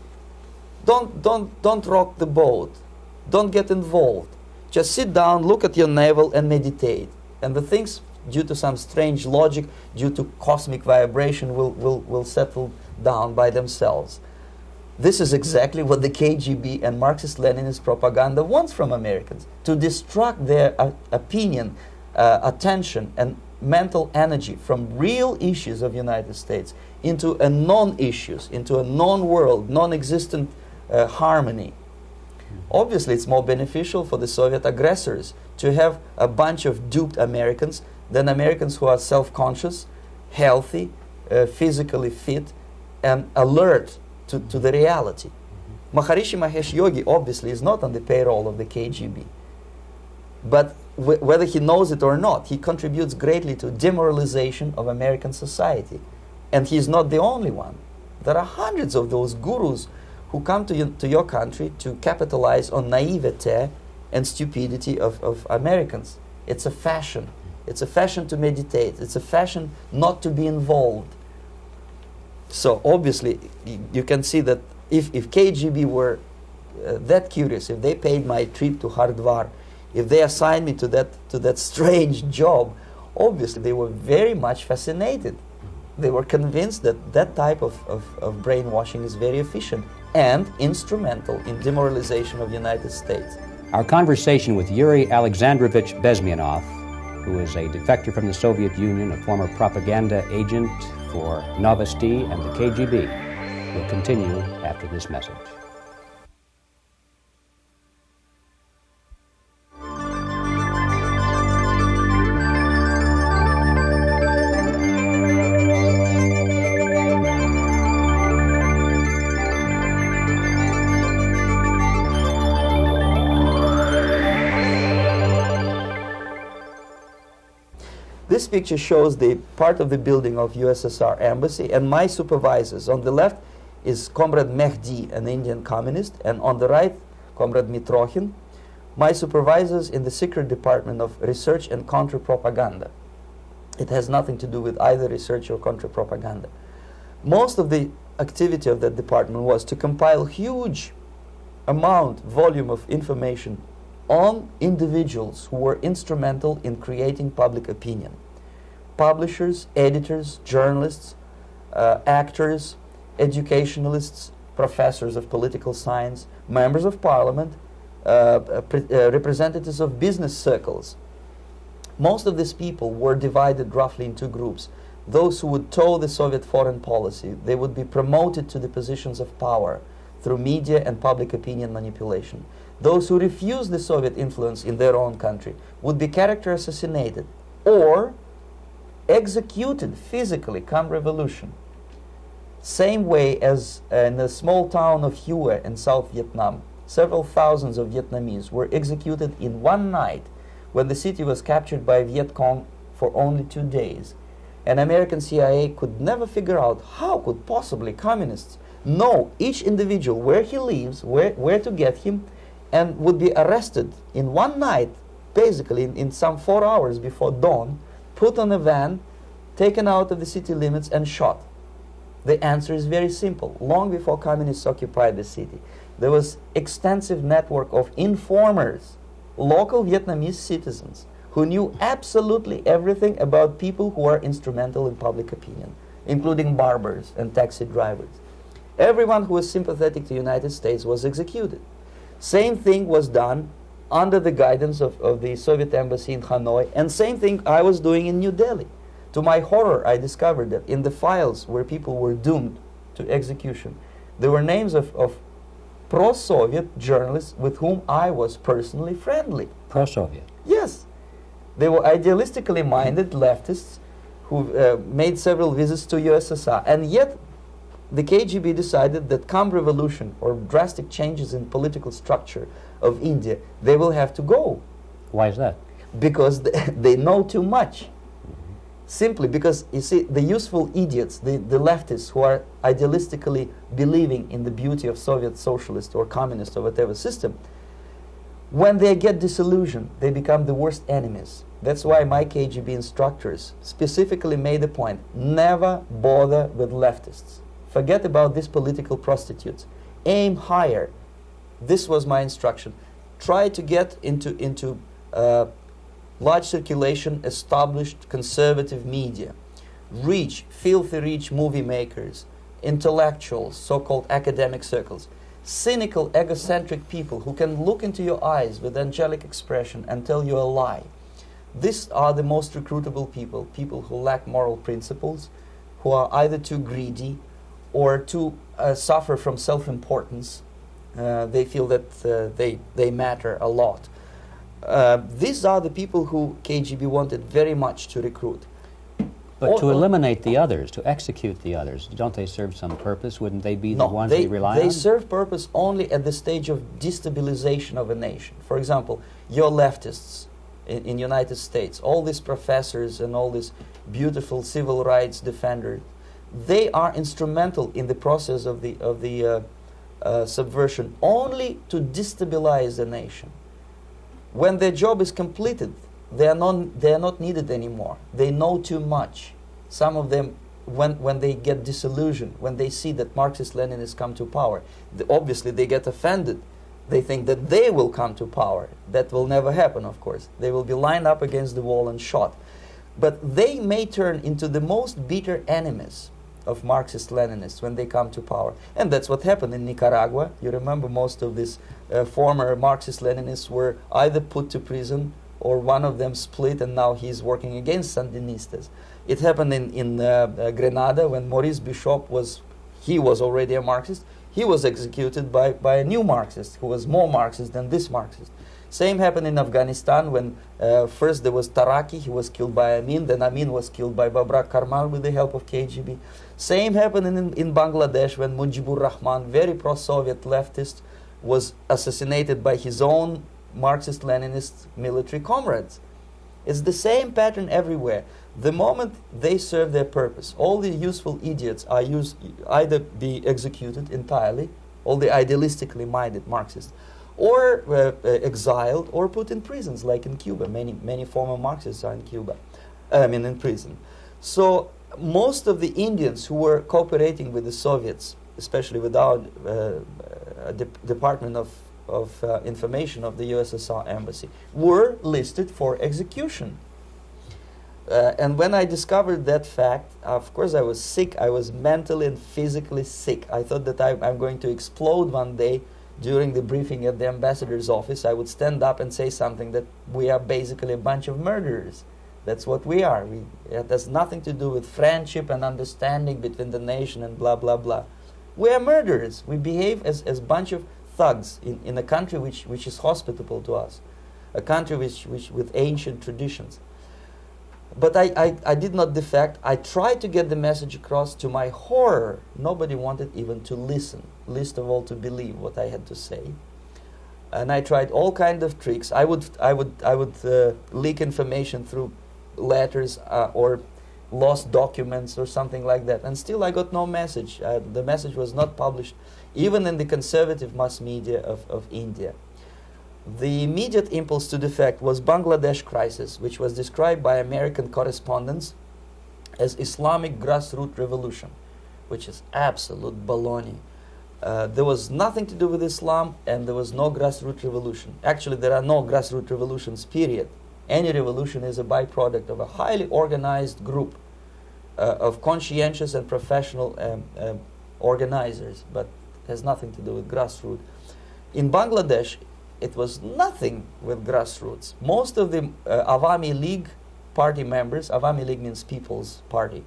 Speaker 1: Don't rock the boat. Don't get involved. Just sit down, look at your navel, and meditate. And the things, due to some strange logic, due to cosmic vibration, will settle down by themselves. This is exactly what the KGB and Marxist-Leninist propaganda wants from Americans, to distract their opinion, attention, and mental energy from real issues of United States into a non-issues, into a non-world, non-existent harmony. Obviously, it's more beneficial for the Soviet aggressors to have a bunch of duped Americans than Americans who are self-conscious, healthy, physically fit, and alert to the reality. Maharishi Mahesh Yogi obviously is not on the payroll of the KGB. But whether he knows it or not, he contributes greatly to demoralization of American society. And he's not the only one. There are hundreds of those gurus who come to your country to capitalize on naivete and stupidity of Americans. It's a fashion. It's a fashion to meditate. It's a fashion not to be involved. So obviously, you can see that if KGB were that curious, if they paid my trip to Hardwar, if they assigned me to that strange job, obviously they were very much fascinated. They were convinced that that type of brainwashing is very efficient and instrumental in demoralization of the United States.
Speaker 2: Our conversation with Yuri Alexandrovich Bezmenov, who is a defector from the Soviet Union, a former propaganda agent for Novosti and the KGB, will continue after this message.
Speaker 1: This picture shows the part of the building of USSR embassy, and my supervisors. On the left is Comrade Mehdi, an Indian communist, and on the right, Comrade Mitrokhin, my supervisors in the secret department of research and counter-propaganda. It has nothing to do with either research or counter-propaganda. Most of the activity of that department was to compile huge volume of information on individuals who were instrumental in creating public opinion. Publishers, editors, journalists, actors, educationalists, professors of political science, members of parliament, representatives of business circles. Most of these people were divided roughly in two groups. Those who would toe the Soviet foreign policy, they would be promoted to the positions of power through media and public opinion manipulation. Those who refused the Soviet influence in their own country would be character assassinated or executed physically come revolution. Same way as in the small town of Hue in South Vietnam, several thousands of Vietnamese were executed in one night when the city was captured by Viet Cong for only 2 days. And American CIA could never figure out how could possibly communists know each individual, where he lives, where to get him, and would be arrested in one night, basically in some 4 hours before dawn, put on a van, taken out of the city limits and shot. The answer is very simple. Long before communists occupied the city, there was extensive network of informers, local Vietnamese citizens, who knew absolutely everything about people who are instrumental in public opinion, including barbers and taxi drivers. Everyone who was sympathetic to the United States was executed. Same thing was done under the guidance of the Soviet embassy in Hanoi, and same thing I was doing in New Delhi. To my horror, I discovered that in the files where people were doomed to execution, there were names of pro-Soviet journalists with whom I was personally friendly.
Speaker 2: Pro-Soviet?
Speaker 1: Yes. They were idealistically minded leftists who made several visits to USSR, and yet the KGB decided that come revolution or drastic changes in political structure of India, they will have to go.
Speaker 2: Why is that?
Speaker 1: Because they know too much. Simply because, you see, the useful idiots, the leftists who are idealistically believing in the beauty of Soviet socialist or communist or whatever system, when they get disillusioned, they become the worst enemies. That's why my KGB instructors specifically made a point, never bother with leftists. Forget about these political prostitutes. Aim higher. This was my instruction. Try to get into large circulation, established conservative media. Reach, filthy rich movie makers, intellectuals, so-called academic circles. Cynical, egocentric people who can look into your eyes with angelic expression and tell you a lie. These are the most recruitable people, people who lack moral principles, who are either too greedy or too suffer from self-importance. They feel that they matter a lot. These are the people who KGB wanted very much to recruit.
Speaker 2: But to eliminate the others, to execute the others, don't they serve some purpose? Wouldn't they be the ones we rely on?
Speaker 1: They serve purpose only at the stage of destabilization of a nation. For example, your leftists in United States, all these professors and all these beautiful civil rights defenders, they are instrumental in the process of the subversion only to destabilize the nation. When their job is completed, they are not needed anymore. They know too much. Some of them, when they get disillusioned, when they see that Marxist-Leninists come to power, obviously they get offended. They think that they will come to power. That will never happen, of course. They will be lined up against the wall and shot. But they may turn into the most bitter enemies of Marxist-Leninists when they come to power. And that's what happened in Nicaragua. You remember most of these former Marxist-Leninists were either put to prison or one of them split, and now he's working against Sandinistas. It happened in Grenada when Maurice Bishop was already a Marxist. He was executed by a new Marxist who was more Marxist than this Marxist. Same happened in Afghanistan when first there was Taraki, he was killed by Amin, then Amin was killed by Babrak Karmal with the help of KGB. Same happened in Bangladesh when Mujibur Rahman, very pro-Soviet leftist, was assassinated by his own Marxist-Leninist military comrades. It's the same pattern everywhere. The moment they serve their purpose, all the useful idiots are either be executed entirely, all the idealistically minded Marxists, or exiled or put in prisons, like in Cuba. Many former Marxists are in Cuba, in prison. So most of the Indians who were cooperating with the Soviets, especially with our Department of Information of the USSR Embassy, were listed for execution. And when I discovered that fact, of course I was sick. I was mentally and physically sick. I thought that I'm going to explode one day during the briefing at the ambassador's office. I would stand up and say something that we are basically a bunch of murderers. That's what we are. It has nothing to do with friendship and understanding between the nation and blah, blah, blah. We are murderers. We behave as a bunch of thugs in a country which is hospitable to us, a country which with ancient traditions. But I did not defect. I tried to get the message across. To my horror, nobody wanted even to listen, least of all to believe what I had to say. And I tried all kinds of tricks. I would leak information through letters or lost documents or something like that. And still I got no message. The message was not published, even in the conservative mass media of India. The immediate impulse to defect was Bangladesh crisis, which was described by American correspondents as Islamic grassroots revolution, which is absolute baloney. There was nothing to do with Islam, and there was no grassroots revolution. Actually, there are no grassroots revolutions, period. Any revolution is a byproduct of a highly organized group of conscientious and professional organizers, but has nothing to do with grassroots. In Bangladesh, it was nothing with grassroots. Most of the Awami League party members, Awami League means People's Party,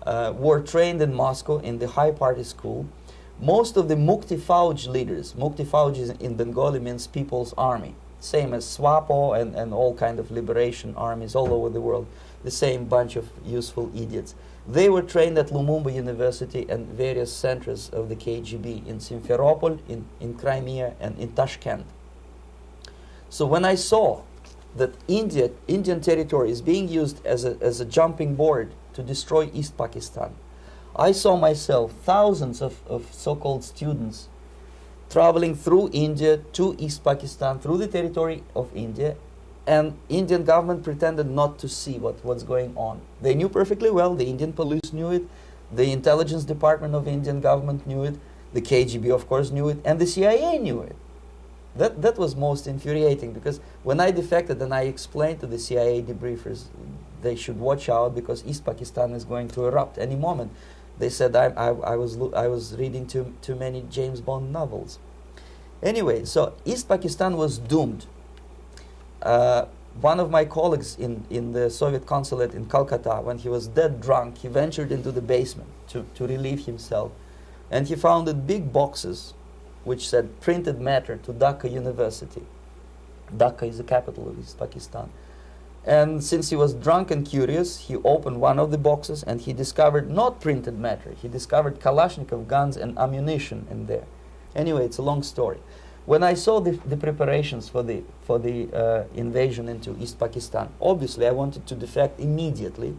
Speaker 1: were trained in Moscow in the high party school. Most of the Mukti Fauj leaders, Mukti Fauj in Bengali means People's Army, same as SWAPO and all kind of liberation armies all over the world, the same bunch of useful idiots. They were trained at Lumumba University and various centers of the KGB in Simferopol, in Crimea, and in Tashkent. So when I saw that Indian territory is being used as a jumping board to destroy East Pakistan, I saw myself thousands of so-called students traveling through India to East Pakistan, through the territory of India, and Indian government pretended not to see what's going on. They knew perfectly well, the Indian police knew it, the intelligence department of Indian government knew it, the KGB of course knew it, and the CIA knew it. That was most infuriating, because when I defected and I explained to the CIA debriefers they should watch out because East Pakistan is going to erupt any moment, they said I was reading too many James Bond novels. Anyway, so East Pakistan was doomed. One of my colleagues in the Soviet consulate in Calcutta, when he was dead drunk, he ventured into the basement to relieve himself, and he found big boxes which said printed matter to Dhaka University. Dhaka is the capital of East Pakistan. And since he was drunk and curious, he opened one of the boxes and he discovered not printed matter. He discovered Kalashnikov guns and ammunition in there. Anyway, it's a long story. When I saw the preparations for the invasion into East Pakistan, obviously I wanted to defect immediately.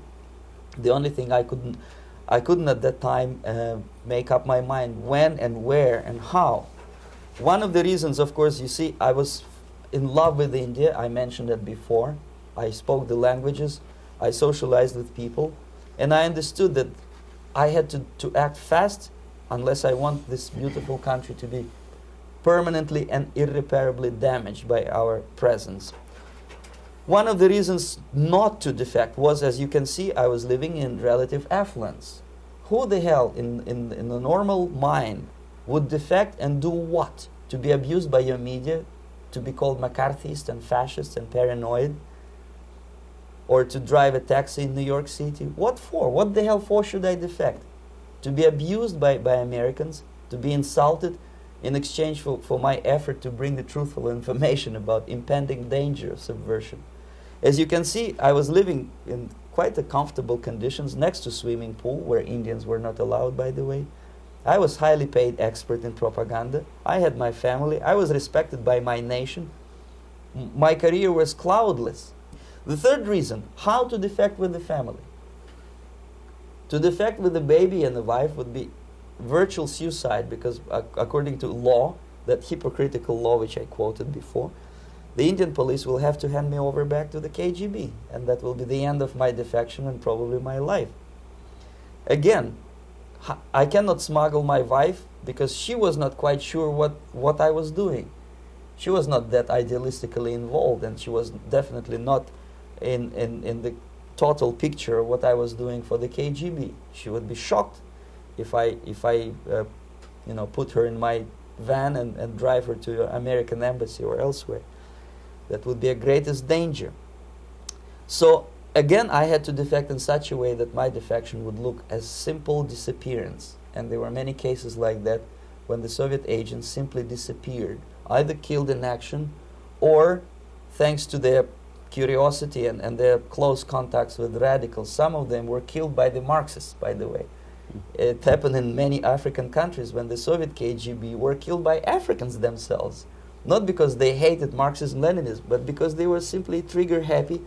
Speaker 1: The only thing I couldn't at that time make up my mind when and where and how. One of the reasons, of course, you see, I was in love with India. I mentioned that before. I spoke the languages. I socialized with people. And I understood that I had to act fast unless I want this beautiful country to be permanently and irreparably damaged by our presence. One of the reasons not to defect was, as you can see, I was living in relative affluence. Who the hell in the normal mind would defect and do what? To be abused by your media, to be called McCarthyist and fascist and paranoid, or to drive a taxi in New York City? What for? What the hell for should I defect? To be abused by Americans, to be insulted in exchange for my effort to bring the truthful information about impending danger of subversion. As you can see, I was living in quite a comfortable conditions next to swimming pool, where Indians were not allowed, by the way. I was highly paid expert in propaganda. I had my family. I was respected by my nation. My career was cloudless. The third reason, how to defect with the family. To defect with the baby and the wife would be virtual suicide, because according to law, that hypocritical law which I quoted before, the Indian police will have to hand me over back to the KGB, and that will be the end of my defection and probably my life. Again, I cannot smuggle my wife because she was not quite sure what I was doing. She was not that idealistically involved, and she was definitely not in the total picture of what I was doing for the KGB. She would be shocked if I put her in my van and drive her to the American embassy or elsewhere. That would be a greatest danger. So again, I had to defect in such a way that my defection would look as simple disappearance. And there were many cases like that when the Soviet agents simply disappeared, either killed in action or, thanks to their curiosity and their close contacts with radicals, some of them were killed by the Marxists, by the way. It happened in many African countries when the Soviet KGB were killed by Africans themselves. Not because they hated Marxism-Leninism, but because they were simply trigger-happy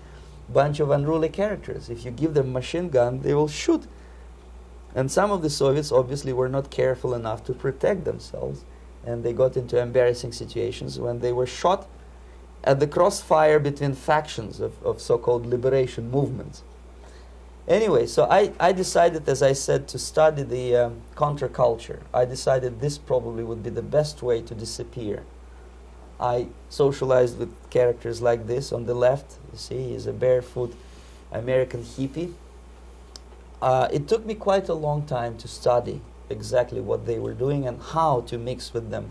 Speaker 1: bunch of unruly characters. If you give them a machine gun, they will shoot. And some of the Soviets obviously were not careful enough to protect themselves, and they got into embarrassing situations when they were shot at the crossfire between factions of so-called liberation movements. Anyway, so I decided, as I said, to study the counterculture. I decided this probably would be the best way to disappear. I socialized with characters like this. On the left, you see, he's a barefoot American hippie. It took me quite a long time to study exactly what they were doing and how to mix with them.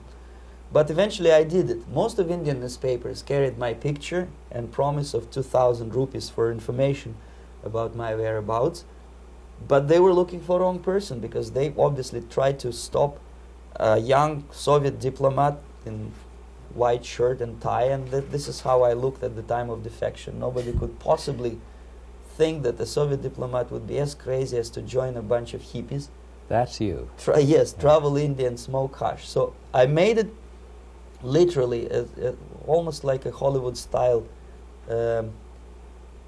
Speaker 1: But eventually I did it. Most of Indian newspapers carried my picture and promise of 2,000 rupees for information about my whereabouts. But they were looking for the wrong person, because they obviously tried to stop a young Soviet diplomat in white shirt and tie, and this is how I looked at the time of defection. Nobody could possibly think that a Soviet diplomat would be as crazy as to join a bunch of hippies.
Speaker 2: That's you.
Speaker 1: Travel India and smoke hash. So I made it literally almost like a Hollywood-style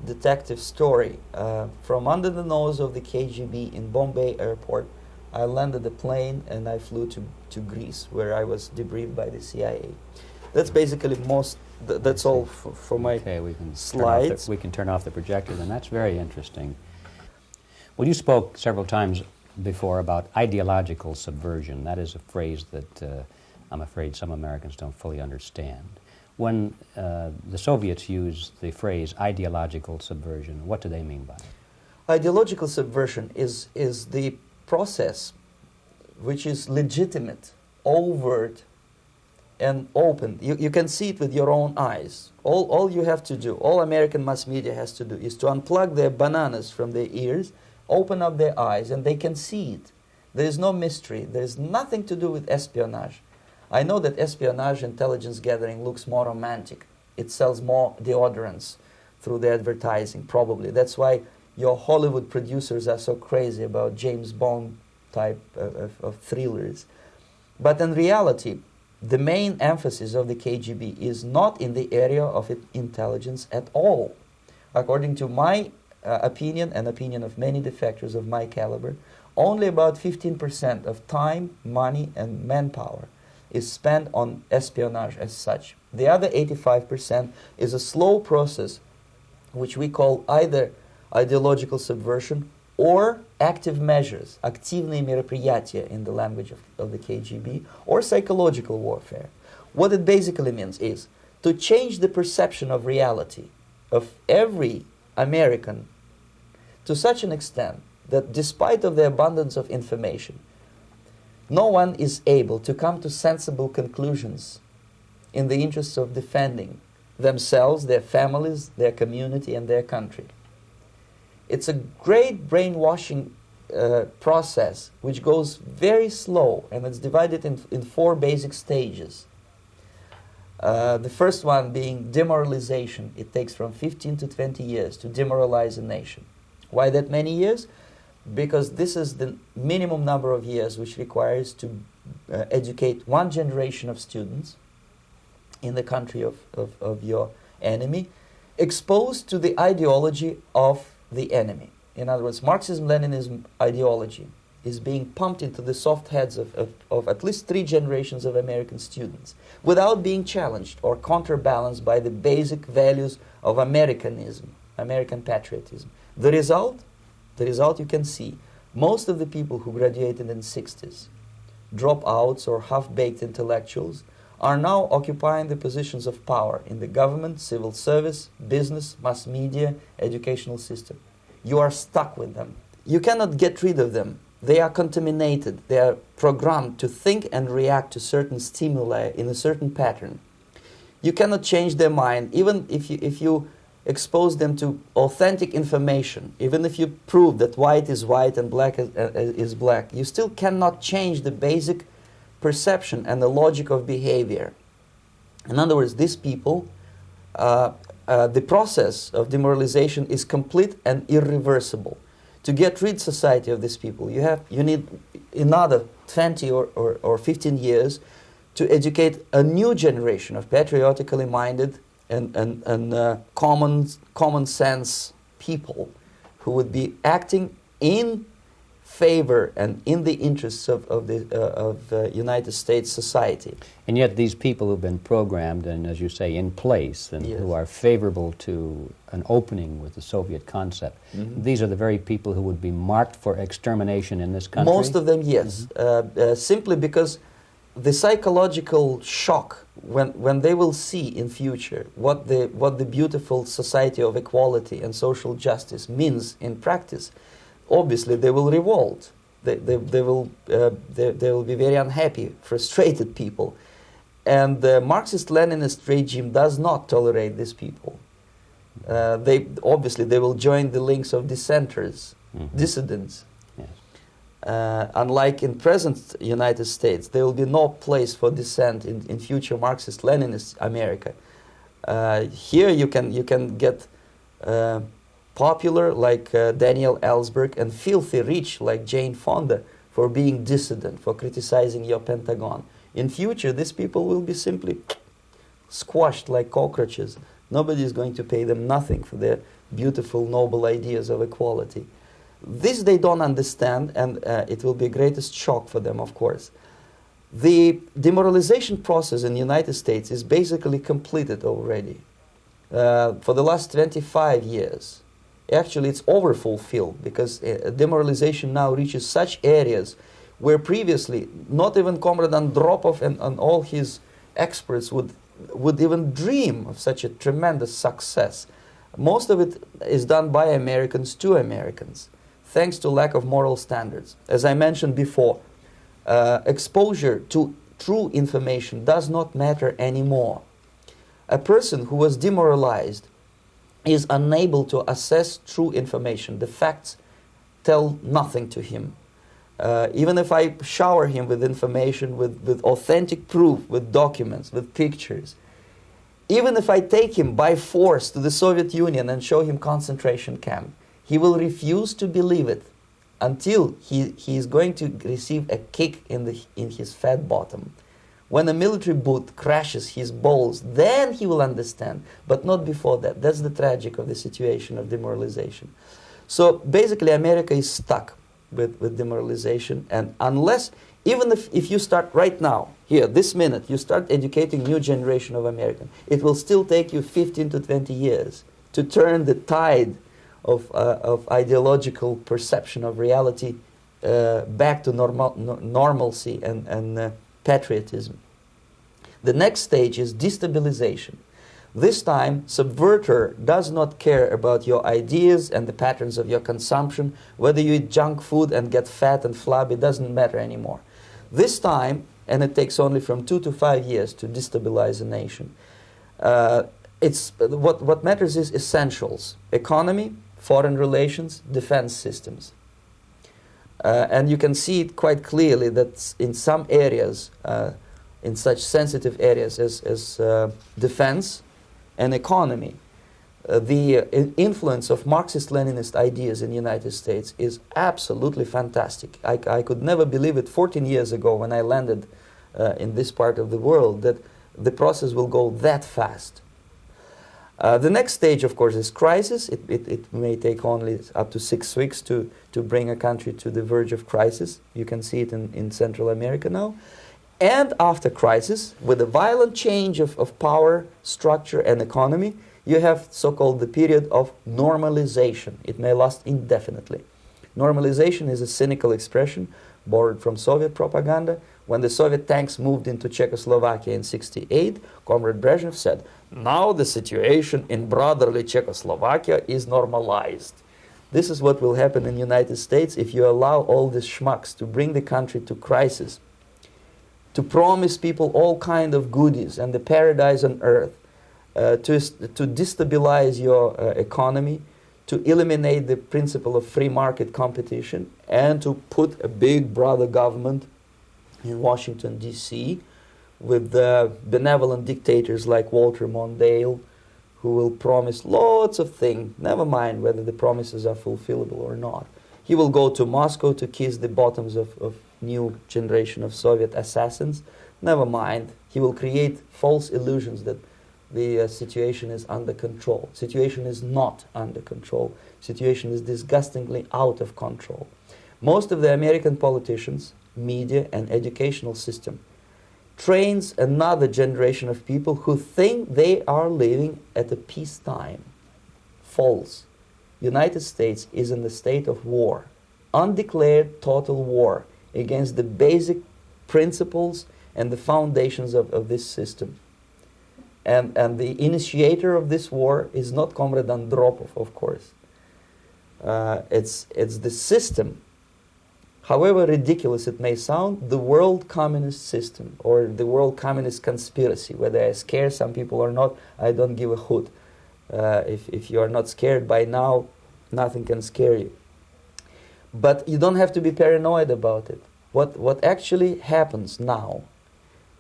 Speaker 1: detective story. From under the nose of the KGB in Bombay airport, I landed the plane and I flew to Greece, where I was debriefed by the CIA. That's basically that's all for my slides.
Speaker 2: We can turn off the projector, then. That's very interesting. Well, you spoke several times before about ideological subversion. That is a phrase that I'm afraid some Americans don't fully understand. When the Soviets use the phrase ideological subversion, what do they mean by it?
Speaker 1: Ideological subversion is the process which is legitimate, overt, and open. You can see it with your own eyes. All you have to do, all American mass media has to do, is to unplug their bananas from their ears, open up their eyes, and they can see it. There is no mystery. There is nothing to do with espionage. I know that espionage intelligence gathering looks more romantic. It sells more deodorants through the advertising, probably. That's why your Hollywood producers are so crazy about James Bond type of thrillers. But in reality, the main emphasis of the KGB is not in the area of intelligence at all. According to my opinion and opinion of many defectors of my caliber, only about 15% of time, money, and manpower is spent on espionage as such. The other 85% is a slow process which we call either ideological subversion or active measures, активные мероприятия in the language of the KGB, or psychological warfare. What it basically means is to change the perception of reality of every American to such an extent that despite of the abundance of information, no one is able to come to sensible conclusions in the interests of defending themselves, their families, their community, and their country. It's a great brainwashing process which goes very slow, and it's divided in 4 basic stages. The first one being demoralization. It takes from 15 to 20 years to demoralize a nation. Why that many years? Because this is the minimum number of years which requires to educate one generation of students in the country of your enemy, exposed to the ideology of the enemy. In other words, Marxism-Leninism ideology is being pumped into the soft heads of at least 3 generations of American students without being challenged or counterbalanced by the basic values of Americanism, American patriotism. The result you can see. Most of the people who graduated in the 60s, dropouts or half-baked intellectuals, are now occupying the positions of power in the government, civil service, business, mass media, educational system. You are stuck with them. You cannot get rid of them. They are contaminated. They are programmed to think and react to certain stimuli in a certain pattern. You cannot change their mind, even if you expose them to authentic information, even if you prove that white is white and black is black. You still cannot change the basic perception and the logic of behavior. In other words, these people, the process of demoralization is complete and irreversible. To get rid society of these people, you need another 20 or 15 years to educate a new generation of patriotically minded and common sense people who would be acting in favor and in the interests of United States society.
Speaker 2: And yet these people who've been programmed and, as you say, in place and
Speaker 1: Yes.
Speaker 2: who are favorable to an opening with the Soviet concept, these are the very people who would be marked for extermination in this country?
Speaker 1: Most of them, yes. Simply because the psychological shock when they will see in future what the beautiful society of equality and social justice means in practice, obviously they will revolt. They will be very unhappy, frustrated people, and the Marxist-Leninist regime does not tolerate these people. They will join the links of dissenters, dissidents. Unlike in present United States, there will be no place for dissent in future Marxist-Leninist America. Here you can get popular like Daniel Ellsberg and filthy rich like Jane Fonda for being dissident, for criticizing your Pentagon. In future, these people will be simply squashed like cockroaches. Nobody is going to pay them nothing for their beautiful, noble ideas of equality. This they don't understand, and it will be a greatest shock for them, of course. The demoralization process in the United States is basically completed already. For the last 25 years. Actually, it's overfulfilled because demoralization now reaches such areas where previously not even Comrade Andropov and all his experts would even dream of such a tremendous success. Most of it is done by Americans to Americans, thanks to lack of moral standards. As I mentioned before, exposure to true information does not matter anymore. A person who was demoralized is unable to assess true information. The facts tell nothing to him. Even if I shower him with information, with authentic proof, with documents, with pictures, even if I take him by force to the Soviet Union and show him concentration camp, he will refuse to believe it until he is going to receive a kick in his fat bottom. When a military boot crashes his balls, then he will understand, but not before that. That's the tragic of the situation of demoralization. So basically America is stuck with demoralization, and unless, even if you start right now, here, this minute, you start educating new generation of Americans, it will still take you 15 to 20 years to turn the tide of ideological perception of reality back to normalcy and patriotism. The next stage is destabilization. This time, subverter does not care about your ideas and the patterns of your consumption. Whether you eat junk food and get fat and flabby, doesn't matter anymore. This time, and it takes only from 2 to 5 years to destabilize a nation, what matters is essentials: economy, foreign relations, defense systems. And you can see it quite clearly that in some areas, in such sensitive areas as defense and economy, the influence of Marxist-Leninist ideas in the United States is absolutely fantastic. I could never believe it 14 years ago when I landed in this part of the world that the process will go that fast. The next stage, of course, is crisis. It may take only up to 6 weeks to bring a country to the verge of crisis. You can see it in Central America now. And after crisis, with a violent change of power, structure, and economy, you have so-called the period of normalization. It may last indefinitely. Normalization is a cynical expression borrowed from Soviet propaganda. When the Soviet tanks moved into Czechoslovakia in '68, Comrade Brezhnev said, "Now the situation in brotherly Czechoslovakia is normalized." This is what will happen in the United States if you allow all these schmucks to bring the country to crisis, to promise people all kind of goodies and the paradise on earth, to destabilize your economy, to eliminate the principle of free market competition, and to put a big brother government in Washington, D.C., with benevolent dictators like Walter Mondale, who will promise lots of things, never mind whether the promises are fulfillable or not. He will go to Moscow to kiss the bottoms of new generation of Soviet assassins, never mind. He will create false illusions that the situation is under control. Situation is not under control. Situation is disgustingly out of control. Most of the American politicians, media, and educational system trains another generation of people who think they are living at a peacetime. False. United States is in the state of war, undeclared total war against the basic principles and the foundations of this system. And the initiator of this war is not Comrade Andropov, of course. It's the system. However ridiculous it may sound, the world communist system or the world communist conspiracy, whether I scare some people or not, I don't give a hoot. If you are not scared by now, nothing can scare you. But you don't have to be paranoid about it. What actually happens now,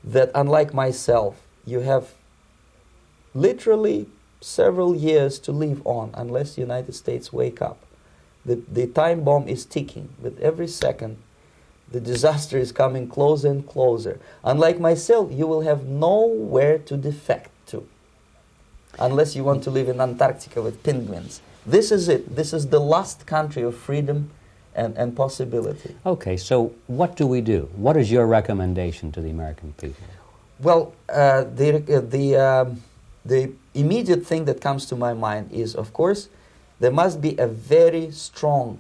Speaker 1: that unlike myself, you have literally several years to live on unless the United States wake up. The time bomb is ticking. With every second, the disaster is coming closer and closer. Unlike myself, you will have nowhere to defect to, unless you want to live in Antarctica with penguins. This is it. This is the last country of freedom and possibility.
Speaker 2: Okay, so what do we do? What is your recommendation to the American people?
Speaker 1: Well, the immediate thing that comes to my mind is, of course, there must be a very strong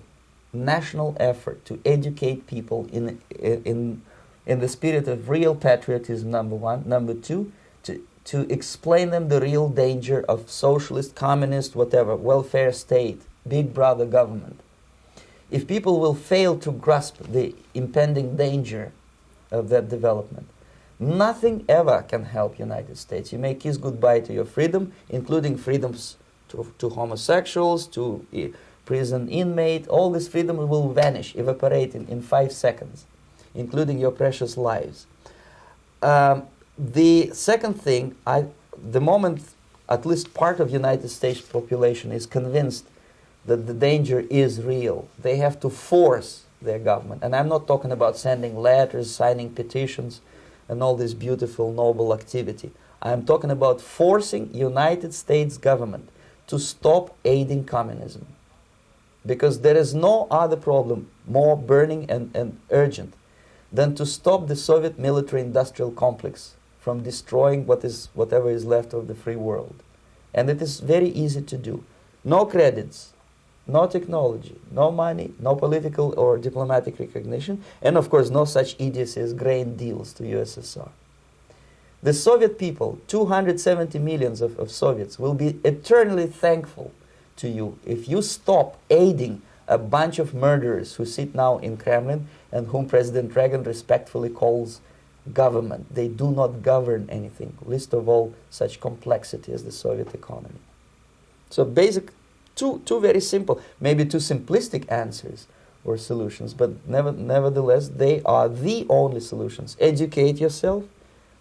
Speaker 1: national effort to educate people in the spirit of real patriotism, number one. Number two, to explain them the real danger of socialist, communist, whatever, welfare state, big brother government. If people will fail to grasp the impending danger of that development, nothing ever can help United States. You may kiss goodbye to your freedom, including freedoms to homosexuals, to prison inmate. All this freedom will vanish, evaporate in 5 seconds, including your precious lives. The second thing, the moment at least part of United States population is convinced that the danger is real, they have to force their government. And I'm not talking about sending letters, signing petitions, and all this beautiful, noble activity. I'm talking about forcing United States government to stop aiding communism. Because there is no other problem more burning and urgent than to stop the Soviet military-industrial complex from destroying whatever is left of the free world. And it is very easy to do. No credits, no technology, no money, no political or diplomatic recognition, and of course no such idiocy as grain deals to USSR. The Soviet people, 270 millions of Soviets, will be eternally thankful to you if you stop aiding a bunch of murderers who sit now in Kremlin and whom President Reagan respectfully calls government. They do not govern anything, least of all such complexity as the Soviet economy. So basic, two very simple, maybe too simplistic answers or solutions, but nevertheless they are the only solutions. Educate yourself,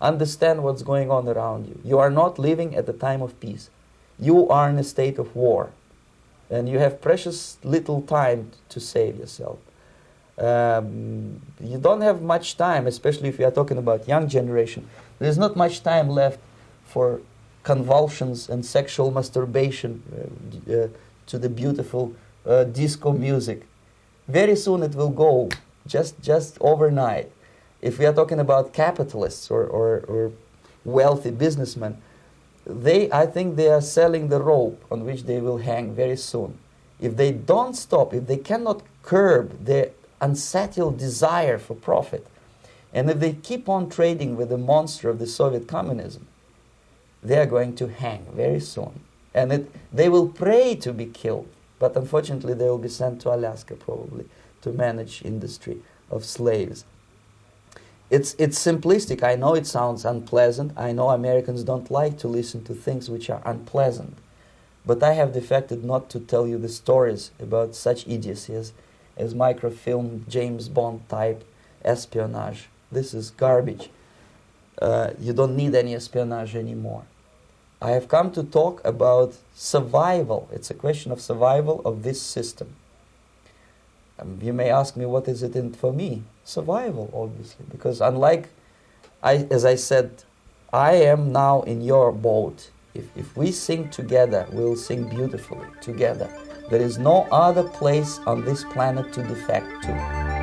Speaker 1: understand what's going on around you. You are not living at the time of peace. You are in a state of war, and you have precious little time to save yourself. You don't have much time, especially if you are talking about young generation. There's not much time left for convulsions and sexual masturbation to the beautiful disco music. Very soon it will go, just overnight. If we are talking about capitalists or wealthy businessmen, I think they are selling the rope on which they will hang very soon. If they don't stop, if they cannot curb their unsettled desire for profit, and if they keep on trading with the monster of the Soviet communism, they are going to hang very soon. And they will pray to be killed, but unfortunately they will be sent to Alaska probably to manage industry of slaves. It's simplistic. I know it sounds unpleasant. I know Americans don't like to listen to things which are unpleasant. But I have defected not to tell you the stories about such idiocy as microfilm, James Bond type espionage. This is garbage. You don't need any espionage anymore. I have come to talk about survival. It's a question of survival of this system. You may ask me, what is it in for me? Survival, obviously, because unlike, as I said, I am now in your boat. If we sing together, we'll sing beautifully together. There is no other place on this planet to defect to.